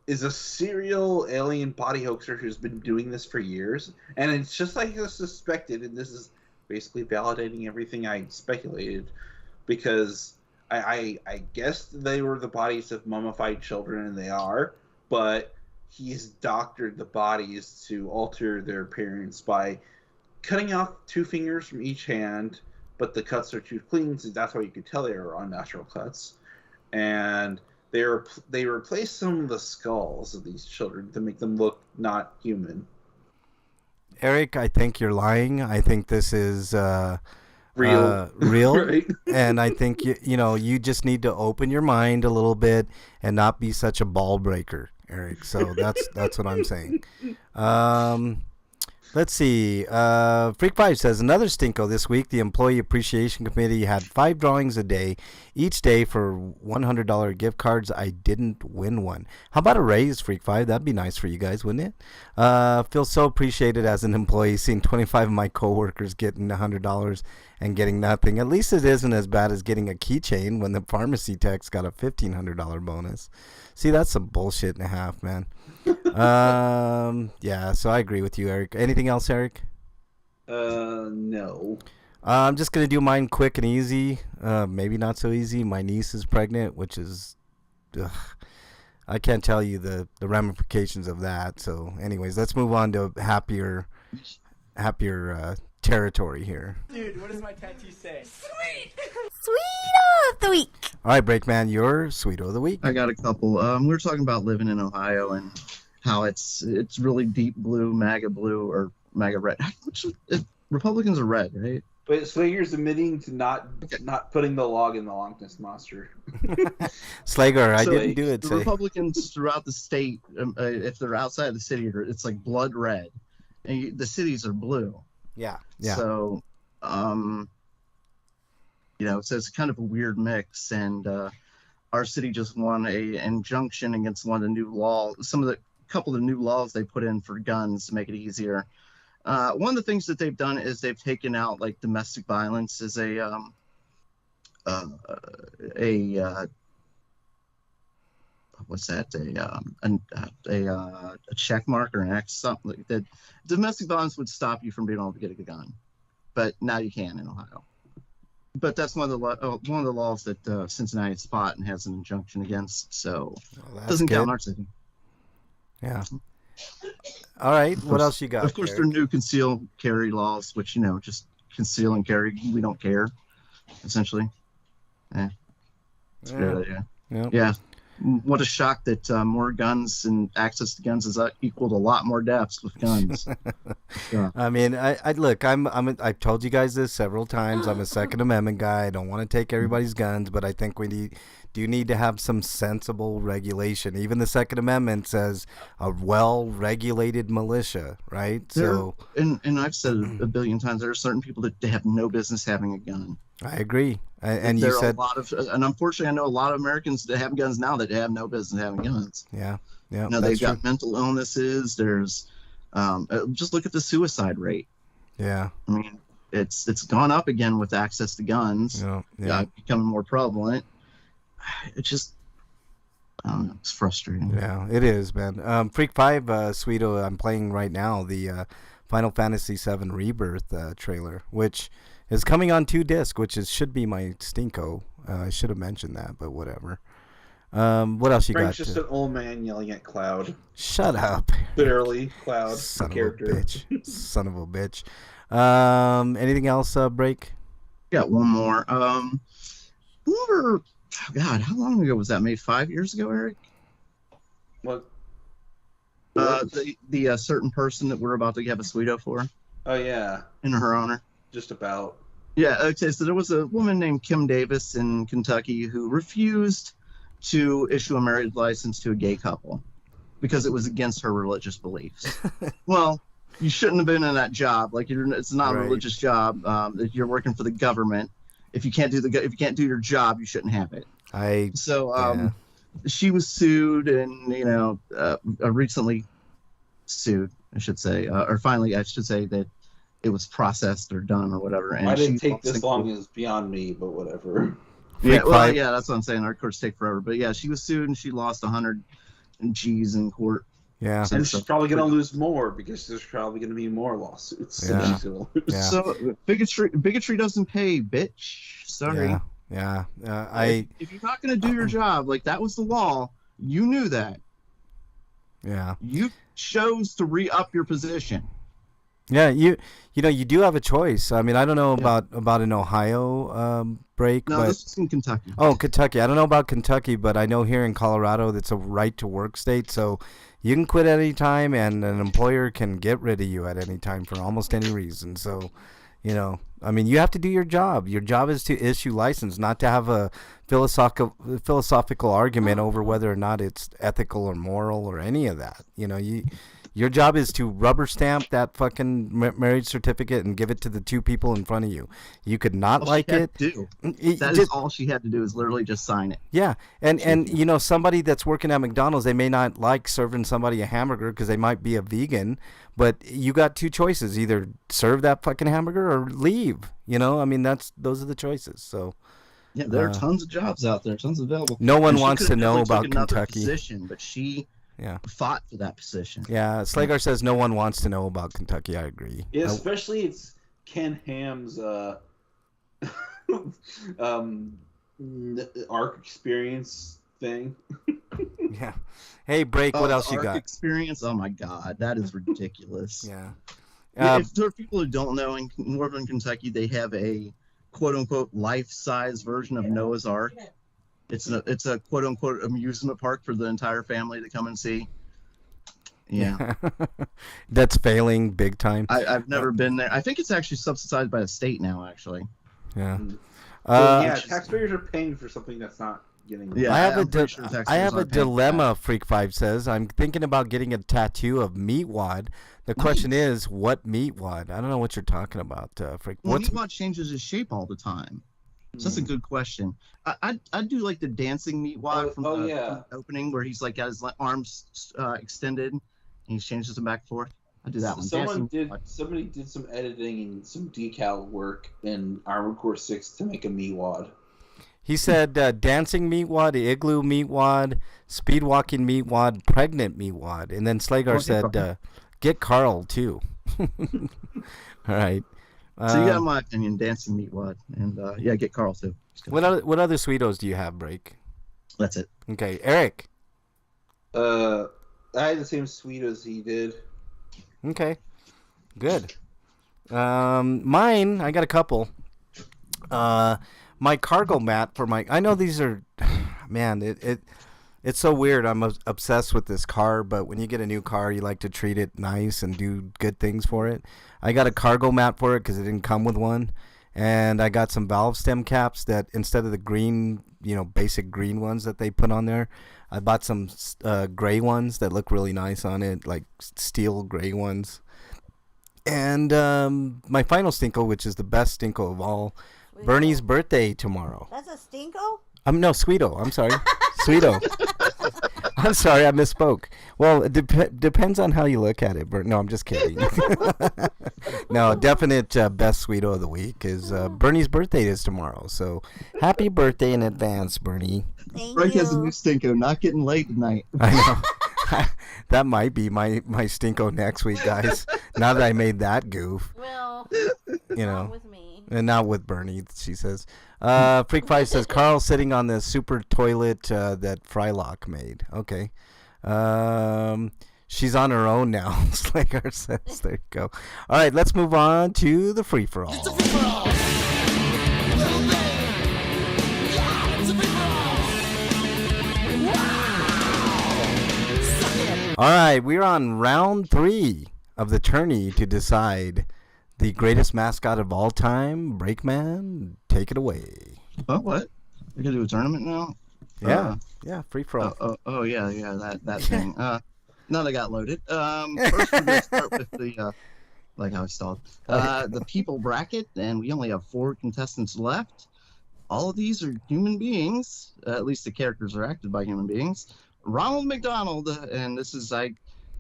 S2: Is a serial alien body hoaxer who's been doing this for years, and it's just like I suspected, and this is basically validating everything I speculated, because I guessed they were the bodies of mummified children, and they are, but he's doctored the bodies to alter their appearance by cutting off 2 fingers from each hand, but the cuts are too clean, so that's why you could tell they were unnatural cuts, and they replaced some of the skulls of these children to make them look not human.
S1: Eric, I think you're lying. I think this is
S2: Real. Right?
S1: And I think you just need to open your mind a little bit and not be such a ball breaker, Eric. So that's what I'm saying. Let's see. Freak 5 says, another stinko this week. The Employee Appreciation Committee had 5 drawings a day, each day for $100 gift cards. I didn't win one. How about a raise, Freak 5? That'd be nice for you guys, wouldn't it? Feel so appreciated as an employee seeing 25 of my coworkers getting $100 and getting nothing. At least it isn't as bad as getting a keychain when the pharmacy techs got a $1,500 bonus. See, that's some bullshit and a half, man. Yeah, so I agree with you, Eric. Anything else, Eric?
S2: No.
S1: I'm just gonna do mine quick and easy. Maybe not so easy. My niece is pregnant, which is, I can't tell you the ramifications of that. So, anyways, let's move on to happier territory here.
S6: Dude, what does my tattoo say?
S4: Sweet of the week.
S1: All right, Breakman, your sweet of the week.
S3: I got a couple. We were talking about living in Ohio and how it's really deep blue, MAGA blue, or MAGA red. Republicans are red, right?
S2: But Slager's admitting to not putting the log in the Loch Ness Monster.
S1: Slager, I
S3: So,
S1: didn't do it.
S3: The
S1: Say.
S3: Republicans throughout the state, if they're outside the city, it's like blood red, and the cities are blue.
S1: Yeah.
S3: So, So it's kind of a weird mix. And our city just won a injunction against one of the new laws, couple of the new laws they put in for guns to make it easier. One of the things that they've done is they've taken out like domestic violence as a what's that, a check mark or an X, something like that. Domestic violence would stop you from being able to get a gun, but now you can in Ohio. But that's one of the laws that Cincinnati fought and has an injunction against. So doesn't count in our city.
S1: Yeah. All right. What else you got?
S3: Of course, there are new conceal carry laws, which just conceal and carry. We don't care, essentially. It's a good idea.
S1: Yep.
S3: Yeah. What a shock that more guns and access to guns is equal to a lot more deaths with guns. Yeah.
S1: I mean, I look. I've told you guys this several times. I'm a Second Amendment guy. I don't want to take everybody's guns, but I think we need to have some sensible regulation. Even the Second Amendment says a well-regulated militia, right?
S3: And I've said it a billion times. There are certain people that they have no business having a gun.
S1: I agree. And you said
S3: and unfortunately, I know a lot of Americans that have guns now that have no business having guns.
S1: Yeah.
S3: They've got mental illnesses. There's just look at the suicide rate.
S1: Yeah.
S3: I mean, it's gone up again with access to guns.
S1: Yeah.
S3: Becoming more prevalent. It's just, I don't know, it's frustrating.
S1: Yeah, it is, man. Freak 5, Sweeto, I'm playing right now the Final Fantasy VII Rebirth trailer, which is coming on 2 disc, which should be my stinko. I should have mentioned that, but whatever. What else you got?
S2: Just an old man yelling at Cloud.
S1: Shut up.
S2: Bitterly, Cloud.
S1: Son
S2: character.
S1: of a bitch. Son of a bitch. Anything else, Break?
S3: Got one more. God, how long ago was that? Maybe 5 years ago, Eric?
S2: What?
S3: The certain person that we're about to have a Sweeto for.
S2: Oh, yeah.
S3: In her honor.
S2: Just about.
S3: Yeah, okay, so there was a woman named Kim Davis in Kentucky who refused to issue a marriage license to a gay couple because it was against her religious beliefs. Well, you shouldn't have been in that job. Like, it's not a religious job. You're working for the government. If you can't do your job, you shouldn't have it. She was sued and recently sued, I should say, or finally I should say that it was processed or done or whatever. And
S2: I didn't take this long is beyond me, but whatever.
S3: Yeah, that's what I'm saying. Our courts take forever, but yeah, she was sued and she lost 100 G's in court.
S1: Yeah,
S2: and she's probably going to lose more because there's probably going to be more lawsuits.
S1: Yeah.
S3: So bigotry doesn't pay, bitch. Sorry.
S1: Yeah.
S3: If you're not going to do your job, like that was the law, you knew that.
S1: Yeah.
S3: You chose to re-up your position.
S1: Yeah, you do have a choice. I mean, I don't know about an Ohio break.
S3: No, this is in Kentucky.
S1: Oh, Kentucky. I don't know about Kentucky, but I know here in Colorado that's a right-to-work state, so you can quit at any time, and an employer can get rid of you at any time for almost any reason. So, I mean, you have to do your job. Your job is to issue license, not to have a philosophical argument over whether or not it's ethical or moral or any of that. Your job is to rubber stamp that fucking marriage certificate and give it to the 2 people in front of you. You could not like it.
S3: That is all she had to do is literally just sign it.
S1: Yeah, and somebody that's working at McDonald's, they may not like serving somebody a hamburger because they might be a vegan, but you got 2 choices: either serve that fucking hamburger or leave. I mean, those are the choices. So.
S3: Yeah, there are tons of jobs out there, tons available.
S1: No one wants to know about Kentucky.
S3: Position, but she fought for that position.
S1: Yeah, Slagar says no one wants to know about Kentucky. I agree.
S2: Yeah, especially it's Ken Ham's ARC experience thing.
S1: Yeah. Hey, Break, what else you got?
S3: ARC experience? Oh my God, that is ridiculous.
S1: Yeah.
S3: If there are people who don't know, in Northern Kentucky, they have a quote-unquote life-size version of Noah's Ark. It's a quote-unquote amusement park for the entire family to come and see. Yeah.
S1: That's failing big time.
S3: I've never been there. I think it's actually subsidized by the state now, actually.
S1: Yeah.
S2: Taxpayers are paying for something that's not getting...
S3: Yeah,
S1: I have a dilemma, Freak 5 says. I'm thinking about getting a tattoo of Meatwad. The question is, what Meatwad? I don't know what you're talking about, Freak.
S3: Well, Meatwad changes his shape all the time. So that's a good question. I do like the dancing meat wad from the
S2: yeah.
S3: opening where he's like got his arms extended and he changes them back and forth. I do that one.
S2: Somebody did some editing and some decal work in Armored Core 6 to make a Meatwad.
S1: He said dancing meatwad, igloo meatwad, speed walking meatwad, pregnant meatwad, and then Slagar said get Carl too. All right.
S3: So you got my opinion, dancing meatwad, and yeah, get Carl too.
S1: What other Sweetos do you have, Break?
S3: That's it.
S1: Okay, Eric.
S2: I had the same sweet as he did.
S1: Okay, good. Mine, I got a couple. My cargo mat for my. I know these are, man. It's so weird. I'm obsessed with this car, but when you get a new car, you like to treat it nice and do good things for it. I got a cargo mat for it because it didn't come with one, and I got some valve stem caps that instead of the green, basic green ones that they put on there, I bought some gray ones that look really nice on it, like steel gray ones. And my final Stinko, which is the best Stinko of all, Bernie's birthday tomorrow.
S4: That's a Stinko?
S1: No, Sweeto. I'm sorry. Sweeto. I'm sorry, I misspoke. Well, it depends on how you look at it. No, I'm just kidding. No, definite best Sweeto of the week is Bernie's birthday is tomorrow. So happy birthday in advance, Bernie.
S4: Thank
S3: Frank
S4: you.
S3: has a new Stinko, not getting late tonight.
S1: I know. That might be my Stinko next week, guys. Now that I made that goof.
S4: Well,
S1: You know.
S4: not with me.
S1: And not with Bernie, she says. Freak 5 says, Carl sitting on the super toilet that Frylock made. Okay. She's on her own now, Slagar says. There you go. All right, let's move on to the free-for-all.
S5: It's a free-for-all. Little babe. Yeah, it's a free-for-all. Wow. Suck it.
S1: All right, we're on round 3 of the tourney to decide the greatest mascot of all time. Breakman, take it away.
S3: Oh, what? We're gonna do a tournament now?
S1: Yeah, free-for-all.
S3: Oh, yeah, that thing. None I got loaded. First we're gonna start with the like how I stalled. The people bracket, and we only have 4 contestants left. All of these are human beings. At least the characters are acted by human beings. Ronald McDonald, and this is I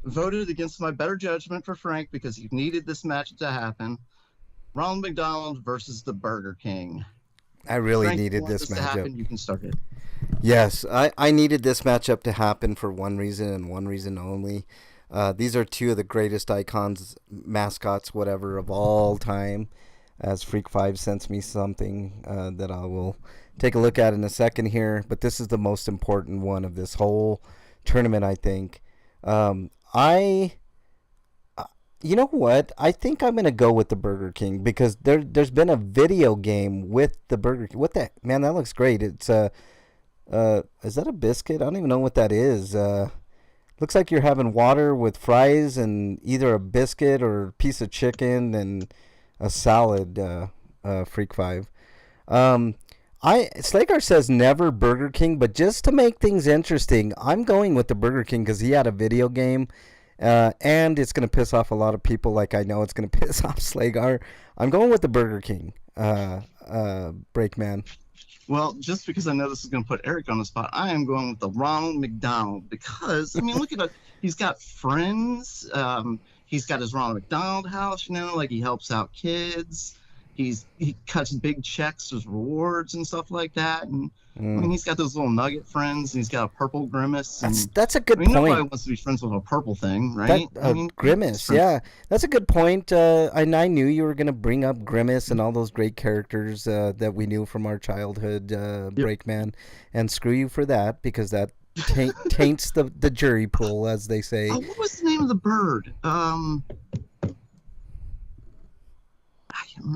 S3: voted against my better judgment for Frank because he needed this match to happen. Ronald McDonald versus the Burger King.
S1: I really
S3: Frank,
S1: needed
S3: you want
S1: this
S3: to
S1: matchup.
S3: happen, you can start it.
S1: Yes, I needed this matchup to happen for one reason and one reason only. These are 2 of the greatest icons, mascots, whatever, of all time. As Freak 5 sends me something that I will take a look at in a second here. But this is the most important one of this whole tournament, I think. You know what? I think I'm going to go with the Burger King because there's been a video game with the Burger King. What the man? That looks great. It's is that a biscuit? I don't even know what that is. Looks like you're having water with fries and either a biscuit or a piece of chicken and a salad. Freak 5. Slagar says never Burger King, but just to make things interesting, I'm going with the Burger King because he had a video game. And it's going to piss off a lot of people like I know it's going to piss off Slagar. I'm going with the Burger King, Breakman.
S3: Well, just because I know this is going to put Eric on the spot, I am going with the Ronald McDonald because, I mean, look at it. He's got friends. He's got his Ronald McDonald house, like he helps out kids. He cuts big checks as rewards and stuff like that. And I mean, he's got those little nugget friends, and he's got a purple Grimace. And,
S1: That's a good
S3: point.
S1: Nobody
S3: wants to be friends with a purple thing, right?
S1: Grimace, yeah. That's a good point. And I knew you were going to bring up Grimace and all those great characters that we knew from our childhood, Breakman. And screw you for that, because that taints the jury pool, as they say.
S3: Oh, what was the name of the bird?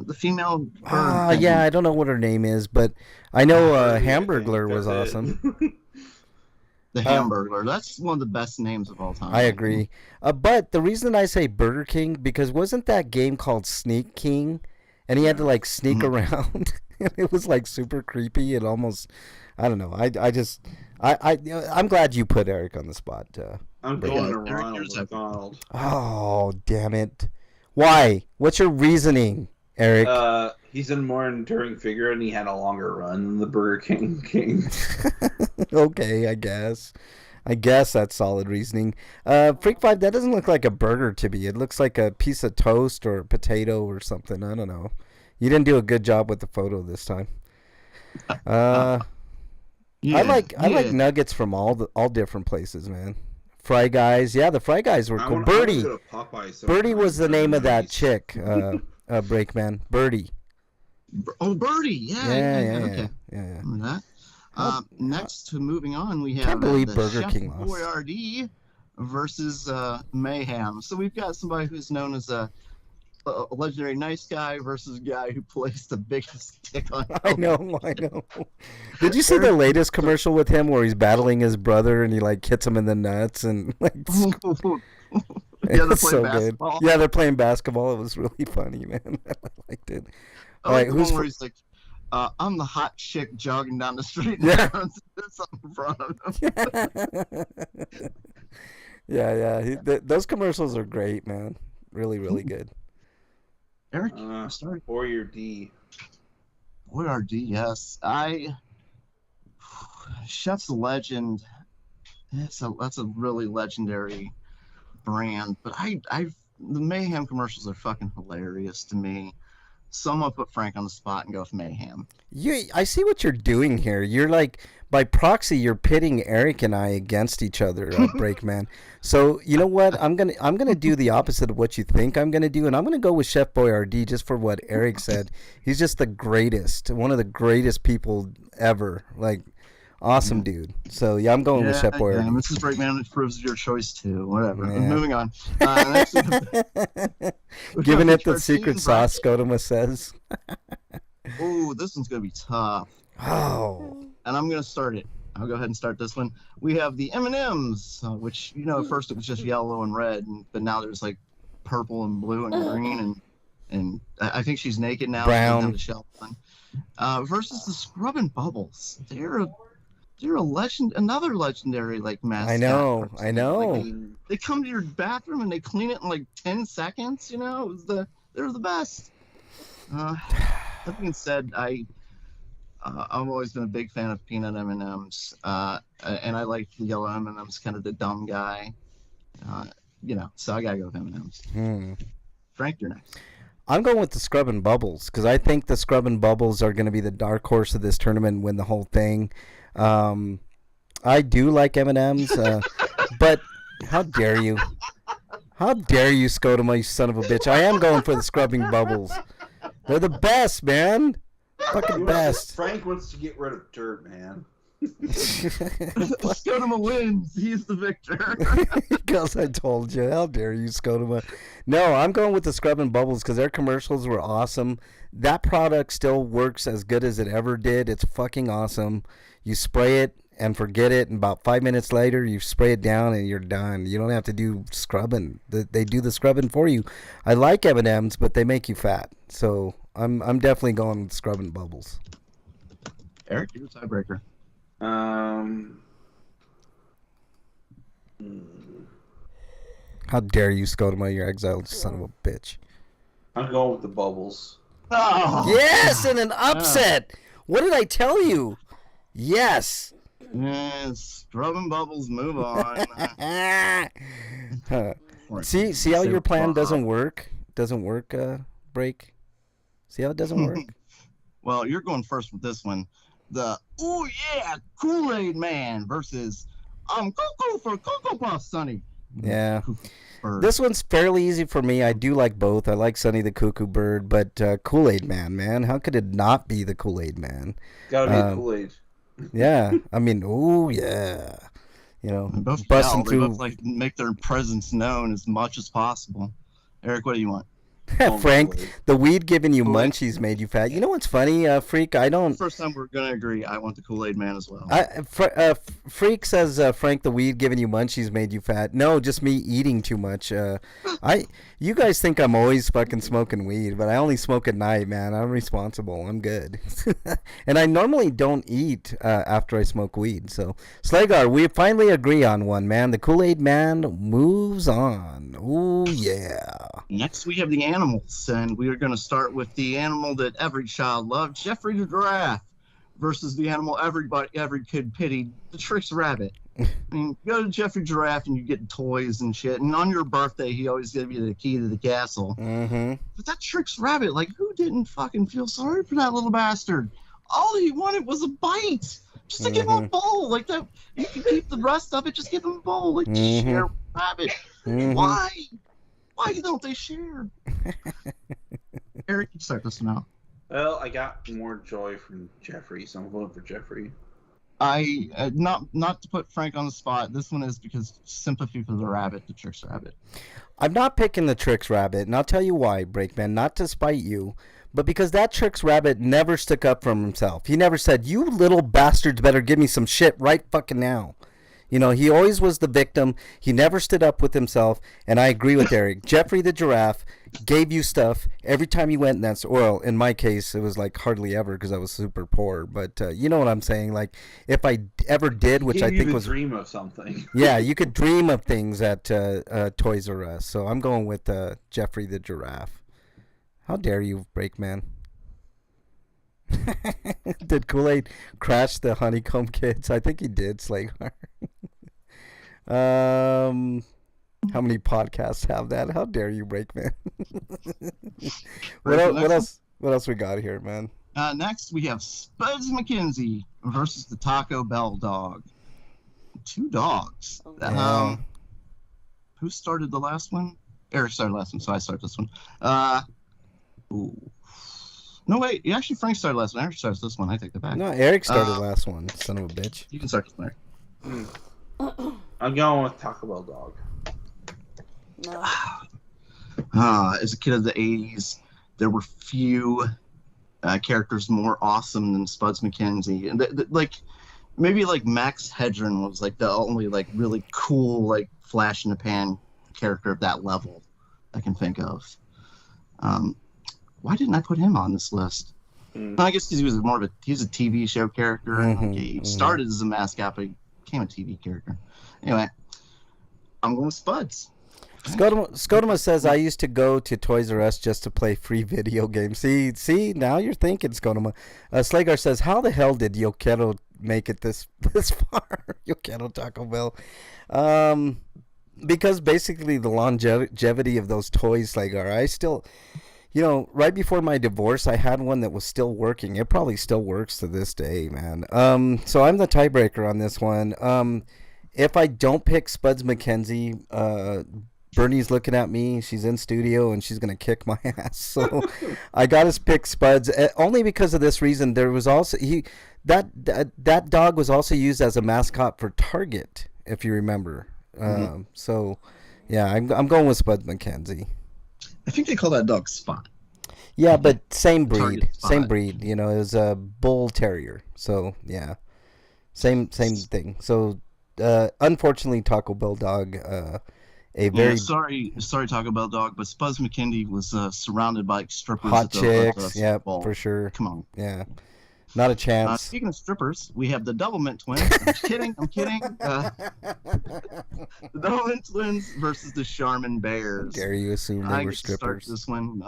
S3: The female bird.
S1: Yeah, I don't know what her name is, but I know Hamburglar was awesome.
S3: The Hamburglar. That's one of the best names of all time.
S1: I agree. But the reason I say Burger King, because wasn't that game called Sneak King? And he had to like sneak around. It was like super creepy and almost, I don't know. I'm glad you put Eric on the spot.
S2: I'm going to Ronald McDonald.
S1: Oh, damn it. Why? What's your reasoning, Eric?
S2: He's a more enduring figure, and he had a longer run than the Burger King.
S1: Okay, I guess. I guess that's solid reasoning. Freak 5, that doesn't look like a burger to me. It looks like a piece of toast or a potato or something. I don't know. You didn't do a good job with the photo this time. I like nuggets from all different places, man. Fry Guys, yeah, the Fry Guys were cool. Birdie, Birdie was the name of that chick. Breakman, Birdie.
S3: Oh, Birdie, yeah. Okay.
S1: Yeah.
S3: Remember that? Next, moving on, we have
S1: Can't believe
S3: the
S1: Burger
S3: Chef
S1: King lost.
S3: Boyardee versus Mayhem. So we've got somebody who's known as a legendary nice guy versus a guy who plays the biggest dick on
S1: I know. Did you see the latest commercial with him where he's battling his brother and he like hits him in the nuts and like
S3: Yeah, they're
S1: it's so
S3: playing basketball.
S1: good. Yeah, they're playing basketball. It was really funny, man. I liked it.
S3: I like the one where he's like, I'm the hot chick jogging down the street and there's something in front of him.
S1: Yeah. Those commercials are great, man. Really, really good.
S3: Eric, start.
S2: Boyardee.
S3: Boyardee, yes. Chef's a legend. That's a really legendary brand. But the Mayhem commercials are fucking hilarious to me. Someone put Frank on the spot and go with Mayhem.
S1: I see what you're doing here. You're like, by proxy, you're pitting Eric and I against each other, Breakman. So you know what? I'm gonna do the opposite of what you think I'm gonna do, and I'm gonna go with Chef Boyardee just for what Eric said. He's just the greatest, one of the greatest people ever. Like, awesome dude. So yeah, I'm going with Chef Boyardee.
S3: Yeah, Mrs. Breakman, it proves your choice too. Whatever. Yeah. Moving on. Next,
S1: giving it the secret sauce, Scotoma says.
S3: Oh, this one's gonna be tough.
S1: Oh.
S3: And I'm gonna start it. I'll go ahead and start this one. We have the M&Ms, which at first it was just yellow and red, but now there's like purple and blue and green, and I think she's naked now.
S1: Brown.
S3: The shell on. Versus the Scrub and Bubbles. They're a legend, another legendary like mascot.
S1: I know.
S3: Like, they come to your bathroom and they clean it in like 10 seconds. They're the best. That being said, I've always been a big fan of peanut M&Ms, and I like the yellow M&Ms, kind of the dumb guy, so I gotta go with M&Ms. Frank, you're next.
S1: I'm going with the Scrub and Bubbles because I think the Scrub and Bubbles are going to be the dark horse of this tournament and win the whole thing. I do like M&Ms, but how dare you? How dare you, Scotoma, you son of a bitch? I am going for the Scrubbing Bubbles. They're the best, man. Fucking best.
S2: Frank wants to get rid of dirt, man.
S3: Scotoma wins. He's the victor.
S1: Because I told you. How dare you, Scotoma? No, I'm going with the Scrub and Bubbles because their commercials were awesome. That product still works as good as it ever did. It's fucking awesome. You spray it and forget it, and about 5 minutes later, you spray it down and you're done. You don't have to do scrubbing. They do the scrubbing for you. I like M&Ms, but they make you fat. So I'm definitely going with Scrub and Bubbles.
S3: Eric, you're the tiebreaker.
S1: How dare you, Scotoma, you exiled son of a bitch.
S2: I'm going with the Bubbles.
S3: Oh.
S1: Yes, in an upset. What did I tell you? Yes.
S3: Yes, Scrub and Bubbles, move on.
S1: See how your plan doesn't work? Break? See how it doesn't work?
S3: Well, you're going first with this one. The ooh yeah Kool-Aid Man versus Cuckoo for Cocoa Puffs, Sonny.
S1: Yeah. This one's fairly easy for me. I do like both. I like Sonny the Cuckoo Bird, but Kool-Aid Man, how could it not be the Kool-Aid Man?
S2: Gotta be Kool-Aid.
S1: Yeah, I mean, ooh yeah,
S3: both
S1: busting through.
S3: They both like make their presence known as much as possible. Eric, what do you want?
S1: Frank, the weed giving you munchies made you fat. You know what's funny, Freak? I don't.
S3: First time we're gonna agree. I want the Kool-Aid Man as well.
S1: Freak says, Frank, the weed giving you munchies made you fat. No, just me eating too much. You guys think I'm always fucking smoking weed, but I only smoke at night, man. I'm responsible. I'm good. And I normally don't eat after I smoke weed. So, Slagar, we finally agree on one, man. The Kool-Aid Man moves on. Ooh, yeah.
S3: Next, we have the animals, and we are going to start with the animal that every child loved, Jeffrey the giraffe, versus the animal every kid pitied, the Trix rabbit. I mean, you go to Jeffrey Giraffe and you get toys and shit, and on your birthday he always gave you the key to the castle.
S1: Mm-hmm.
S3: But that Trix rabbit, like, who didn't fucking feel sorry for that little bastard? All he wanted was a bite. Just to give him a bowl. Like, that, you can keep the rest of it, just give him a bowl. Like, share with the rabbit. Why? Why don't they share? Eric, you start this one out.
S2: Well, I got more joy from Jeffrey, so I'm voting for Jeffrey.
S3: I not to put Frank on the spot. This one is because sympathy for the rabbit, the Trix rabbit.
S1: I'm not picking the Trix rabbit, and I'll tell you why, Breakman. Not to spite you, but because that Trix rabbit never stuck up for himself. He never said, "You little bastards better give me some shit right fucking now." You know, he always was the victim. He never stood up with himself, and I agree with Eric. Jeffrey the giraffe gave you stuff every time you went in that store. Well, in my case, it was like hardly ever because I was super poor. But you know what I'm saying? Like, if I ever did, which I think was...
S2: dream of something.
S1: Yeah, you could dream of things at Toys R Us. So I'm going with Jeffrey the giraffe. How dare you, Breakman? Did Kool-Aid crash the honeycomb kids? I think he did, Slagar. How many podcasts have that? How dare you, Breakman? What else we got here, man?
S3: Next, we have Spuds McKenzie versus the Taco Bell dog. Two dogs. Who started the last one? Eric started the last one, so I start this one. No, wait. Actually, Frank started last one. Eric starts this one. I take that back.
S1: No, Eric started the last one. Son of a bitch.
S3: You can start this one, Eric.
S2: I'm going with Taco Bell dog.
S4: No.
S3: As a kid of the 80s, there were few characters more awesome than Spuds McKenzie. And like, maybe like Max Hedron was like the only like really cool, like flash in the pan character of that level I can think of. Why didn't I put him on this list? I guess because he was a TV show character. And he started as a mascot, but he became a TV character. Anyway, I'm going with Spuds.
S1: Scotoma says, I used to go to Toys R Us just to play free video games. See, now you're thinking, Scotoma. Slagar says, how the hell did Yoquero make it this far? Yoquero Taco Bell. Because basically the longevity of those toys, Slagar, I still... You know, right before my divorce, I had one that was still working. It probably still works to this day, man. So I'm the tiebreaker on this one. If I don't pick Spuds McKenzie, Bernie's looking at me. She's in studio, and she's going to kick my ass. So I got to pick Spuds, only because of this reason. There was also... That dog was also used as a mascot for Target, if you remember. So, yeah, I'm going with Spuds McKenzie.
S3: I think they call that dog Spot.
S1: Yeah, but same breed. Same breed. You know, it was a bull terrier. So, yeah. Same thing. So, unfortunately, Taco Bell dog,
S3: sorry, Taco Bell dog, but Spuds McKenzie was surrounded by strippers.
S1: Hot chicks, yeah, for sure.
S3: Come on.
S1: Yeah. Not a chance.
S3: Speaking of strippers, we have the Doublemint twins. I'm kidding. The Doublemint twins versus the Charmin Bears.
S1: Dare you assume they were strippers?
S3: Start this one.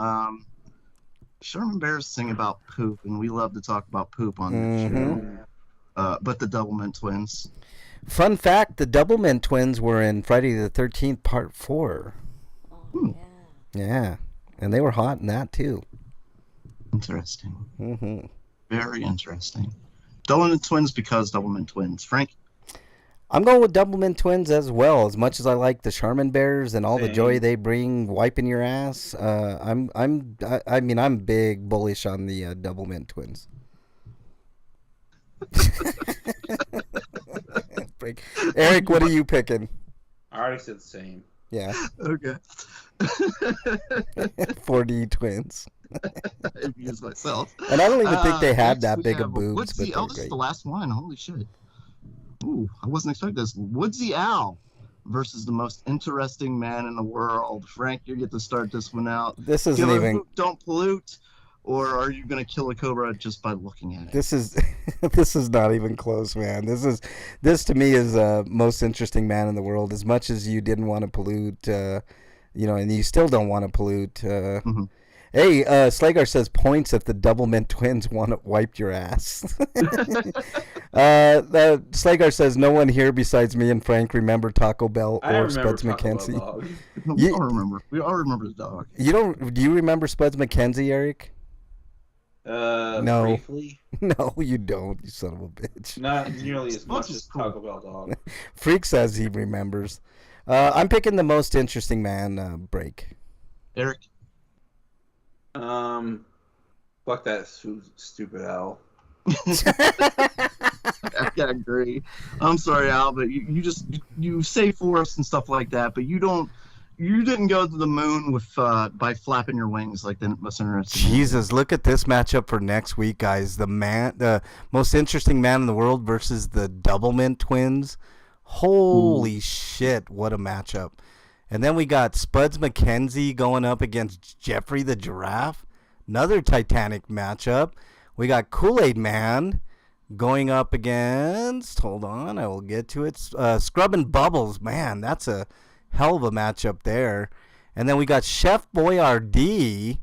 S3: Charmin Bears sing about poop, and we love to talk about poop on this show. But the Doublemint twins.
S1: Fun fact: the Doublemint twins were in Friday the 13th Part 4.
S4: Oh,
S1: Yeah, and they were hot in that too.
S3: Interesting. Very interesting. Doublemint twins because Doublemint twins. Frank?
S1: I'm going with Doublemint twins as well. As much as I like the Charmin Bears and all the joy they bring, wiping your ass. I'm big bullish on the Doublemint twins. Eric, what are you picking?
S2: I already said the same.
S1: Yeah.
S3: Okay.
S1: 4D twins.
S3: I abused myself.
S1: And I don't even think they had that big
S3: of
S1: of boobs.
S3: Woodsy,
S1: but
S3: this is the last one. Holy shit. Ooh, I wasn't expecting this. Woodsy Owl versus the most interesting man in the world. Frank, you get to start this one out.
S1: This isn't
S3: Killer
S1: even...
S3: Poop, don't pollute, or are you going to kill a cobra just by looking at it?
S1: This is not even close, man. This to me is most interesting man in the world. As much as you didn't want to pollute and you still don't want to pollute.
S3: Mhm.
S1: Hey, Slagar says points if the Doublemint twins want to wipe your ass. Slagar says no one here besides me and Frank remember Taco Bell
S2: I
S1: or
S2: remember
S1: Spuds
S2: Taco Bell
S1: McKenzie.
S2: Dog.
S3: No,
S1: You-
S3: we all remember the dog.
S1: You don't? Do you remember Spuds McKenzie, Eric? No.
S2: Briefly,
S1: No, you don't. You son of a bitch.
S2: not nearly as
S3: Spuds
S2: much
S3: is
S2: as
S3: cool.
S2: Taco Bell Dog.
S1: Freak says he remembers. I'm picking the most interesting man. Break.
S3: Eric.
S2: Fuck that stupid owl.
S3: I agree. I'm sorry, Al, but you say forest and stuff like that, but you didn't go to the moon with by flapping your wings like the most interesting.
S1: Jesus, look at this matchup for next week, guys. The most interesting man in the world versus the Doublemint twins. Holy shit, what a matchup. And then we got Spuds McKenzie going up against Jeffrey the Giraffe. Another Titanic matchup. We got Kool-Aid Man going up against, hold on, I will get to it, Scrub and Bubbles. Man, that's a hell of a matchup there. And then we got Chef Boyardee,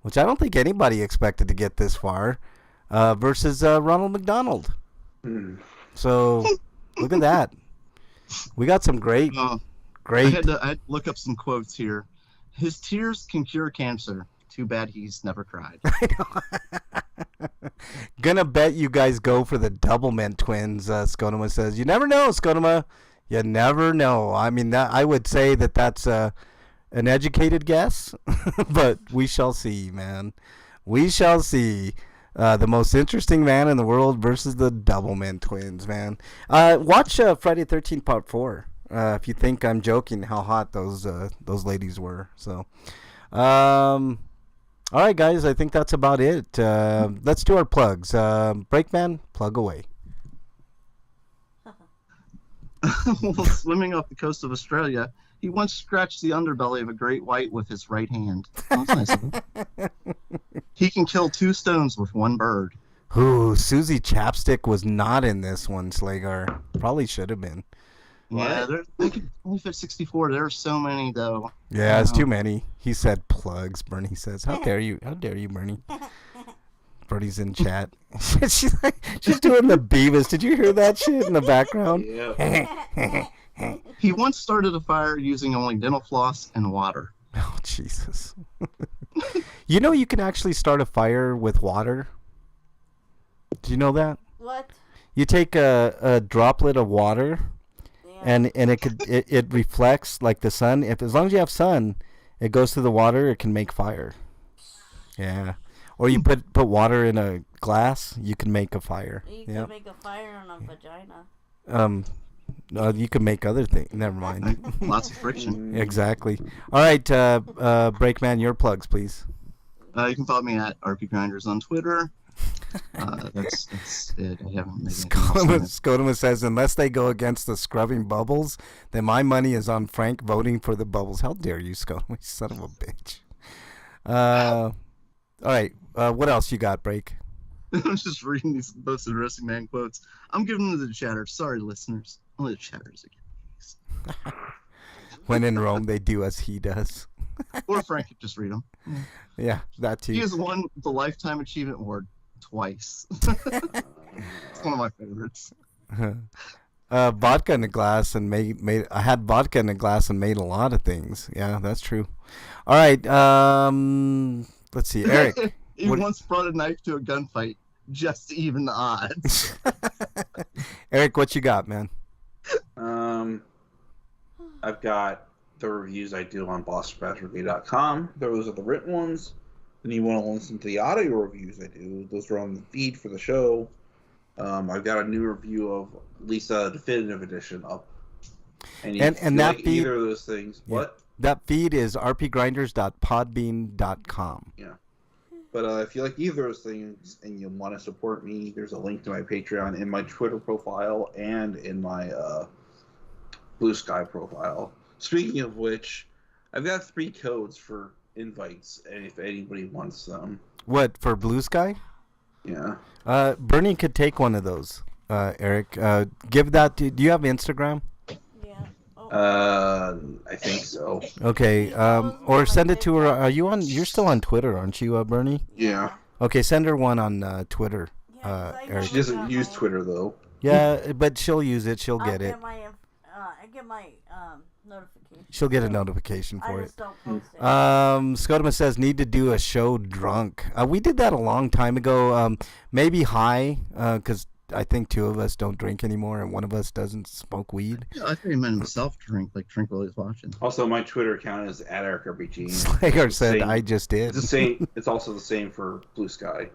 S1: which I don't think anybody expected to get this far, versus Ronald McDonald. So, look at that. We got some great.
S3: I had to look up some quotes here. His tears can cure cancer. Too bad he's never cried.
S1: Gonna bet you guys go for the Doublemint twins, Skodoma says. You never know, Skodoma. You never know. I mean, I would say that's an educated guess, but we shall see, man. We shall see. The most interesting man in the world versus the Doublemint twins, man. Watch Friday the 13th Part 4 if you think I'm joking how hot those ladies were. So, all right, guys, I think that's about it. Let's do our plugs. Breakman, plug away.
S3: While swimming off the coast of Australia, he once scratched the underbelly of a great white with his right hand. That's nice of him. He can kill 2 stones with 1 bird.
S1: Ooh, Susie Chapstick was not in this one, Slagar. Probably should have been.
S3: Yeah, they could only fit 64. There are so many, though.
S1: Yeah, it's too many. He said plugs, Bernie says. How dare you? How dare you, Bernie? Bernie's in chat. she's doing the Beavis. Did you hear that shit in the background?
S2: Yeah.
S3: He once started a fire using only dental floss and water.
S1: Oh, Jesus. You can actually start a fire with water? Do you know that?
S4: What?
S1: You take a droplet of water,
S4: Yeah.
S1: and it reflects like the sun. As long as you have sun, it goes through the water. It can make fire. Yeah. Or you put water in a glass, you can make a fire.
S4: You can
S1: Yep.
S4: make a fire in a vagina.
S1: You can make other things. Never mind.
S3: Lots of friction.
S1: Exactly. All right, Breakman, your plugs, please.
S3: You can follow me at RPGrinders on Twitter. That's it. I haven't made anything else on it.
S1: Skodoma says, unless they go against the scrubbing bubbles, then my money is on Frank voting for the bubbles. How dare you, Skodoma, you son of a bitch. All right, what else you got, Break?
S3: I'm just reading these most interesting man quotes. I'm giving them to the chatter. Sorry, listeners. Only the chatters again.
S1: When in Rome, they do as he does.
S3: Or Frank could just read them.
S1: Yeah, that too.
S3: He has won the Lifetime Achievement Award twice. It's one of my favorites.
S1: Vodka in a glass and made. I had vodka in a glass and made a lot of things. Yeah, that's true. All right. Let's see, Eric.
S3: He
S1: what-
S3: once brought a knife to a gunfight just to even the odds.
S1: Eric, what you got, man?
S2: I've got the reviews I do on BossBashReview.com. Those are the written ones. Then you want to listen to the audio reviews I do. Those are on the feed for the show. I've got a new review of Lisa Definitive Edition up. And
S1: And
S2: if you
S1: that
S2: like
S1: feed-
S2: either of those things.
S1: Yeah.
S2: What?
S1: That feed is rpgrinders.podbean.com.
S2: Yeah. But if you like either of those things and you want to support me, there's a link to my Patreon in my Twitter profile and in my Blue Sky profile. Speaking of which, I've got 3 codes for invites, and if anybody wants them.
S1: What, for Blue Sky?
S2: Yeah.
S1: Bernie could take one of those, Eric. Give that to... Do you have Instagram?
S4: Yeah. Oh,
S2: I think so.
S1: Okay. Or send it to her. Are you on? You're still on Twitter, aren't you, Bernie?
S2: Yeah.
S1: Okay, send her one on Twitter. Eric.
S2: She doesn't use Twitter though.
S1: Yeah, but she'll use it. She'll get it.
S4: I get my notification.
S1: She'll get a notification for
S4: I
S1: it.
S4: just don't post it.
S1: Scotoma says need to do a show drunk. We did that a long time ago. Maybe high, because I think two of us don't drink anymore and one of us doesn't smoke weed.
S3: Yeah, I think he meant himself drink while he's watching.
S2: Also, my Twitter account is @RPGrinders.
S1: Slager said I just did.
S2: It's the same. It's also the same for Blue Sky.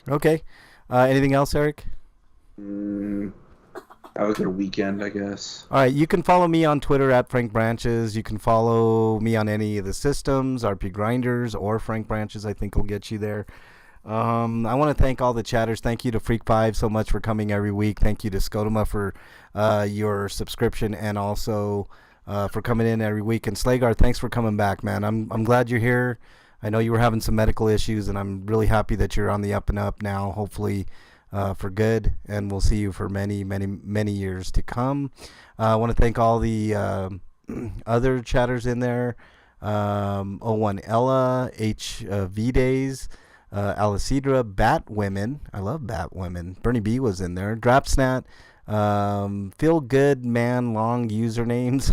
S1: Okay. Anything else, Eric?
S2: Have a good weekend, I guess.
S1: All right, you can follow me on Twitter @FrankBranches. You can follow me on any of the systems, RPGrinders or Frank Branches. I think will get you there. I want to thank all the chatters. Thank you to Freak5 so much for coming every week. Thank you to Scotoma for your subscription and also for coming in every week. And Slagar, thanks for coming back, man. I'm glad you're here. I know you were having some medical issues, and I'm really happy that you're on the up and up now, hopefully for good, and we'll see you for many, many, many years to come. I want to thank all the other chatters in there. 01 Ella, HV Days, Alicidra, Bat Women. I love Bat Women. Bernie B was in there. Drapsnat, Feel Good Man, long usernames.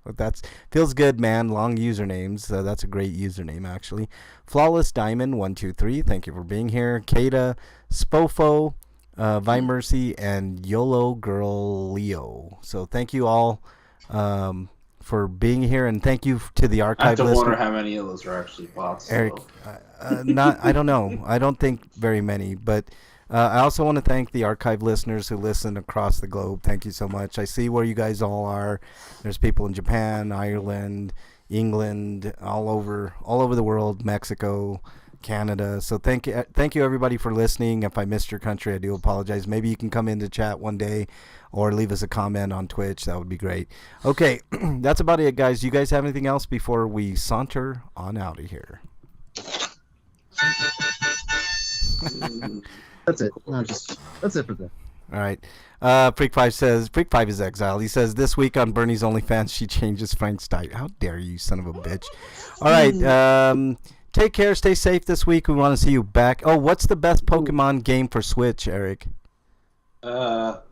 S1: That's Feels Good Man, long usernames. That's a great username, actually. Flawless Diamond 123. Thank you for being here. Kata, Spofo, Vi Mercy, and YOLO Girl Leo. So thank you all for being here, and thank you to the archive.
S2: I have to
S1: listener.
S2: wonder how many of those are actually bots.
S1: Eric, not. I don't know. I don't think very many, but I also want to thank the archive listeners who listen across the globe. Thank you so much. I see where you guys all are. There's people in Japan, Ireland, England, all over the world, Mexico, Canada. So thank you everybody for listening. If I missed your country, I do apologize. Maybe you can come into chat one day or leave us a comment on Twitch. That would be great. Okay, that's about it, guys. You guys have anything else before we saunter on out of here?
S3: That's it. No, that's it for that.
S1: All right. Freak5 says, Freak5 is exiled. He says, this week on Bernie's OnlyFans, she changes Frank's diet. How dare you, son of a bitch. All right. Take care. Stay safe this week. We want to see you back. Oh, what's the best Pokemon game for Switch, Eric?
S2: Not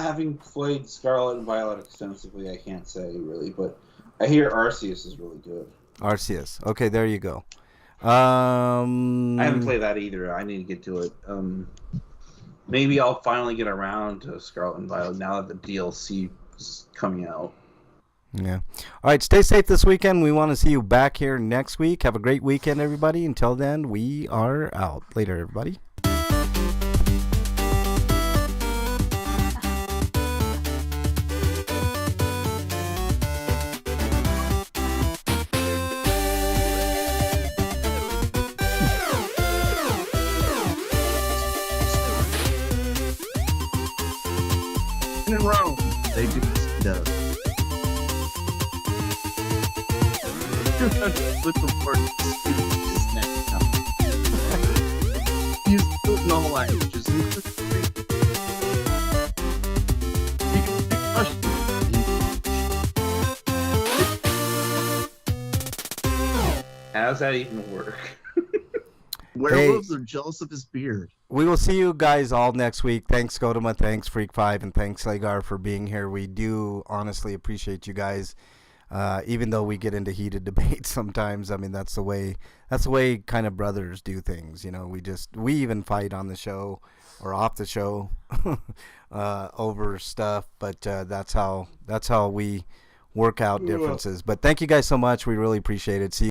S2: having played Scarlet and Violet extensively, I can't say really, but I hear Arceus is really good.
S1: Arceus. Okay, there you go.
S2: I haven't played that either. I need to get to it. Maybe I'll finally get around to Scarlet and Violet now that the DLC is coming out.
S1: Yeah. All right, stay safe this weekend. We want to see you back here next week. Have a great weekend, everybody. Until then, we are out. Later, everybody.
S3: In Rome, they do stuff. With the word use normal languages.
S2: How does that even work?
S3: Werewolves are jealous of his beard.
S1: We will see you guys all next week. Thanks, Godoma. Thanks, Freak5, and thanks, Slagar, for being here. We do honestly appreciate you guys, even though we get into heated debates sometimes. I mean, that's the way kind of brothers do things. You know, we even fight on the show or off the show over stuff. But that's how we work out differences. But thank you guys so much. We really appreciate it. See you.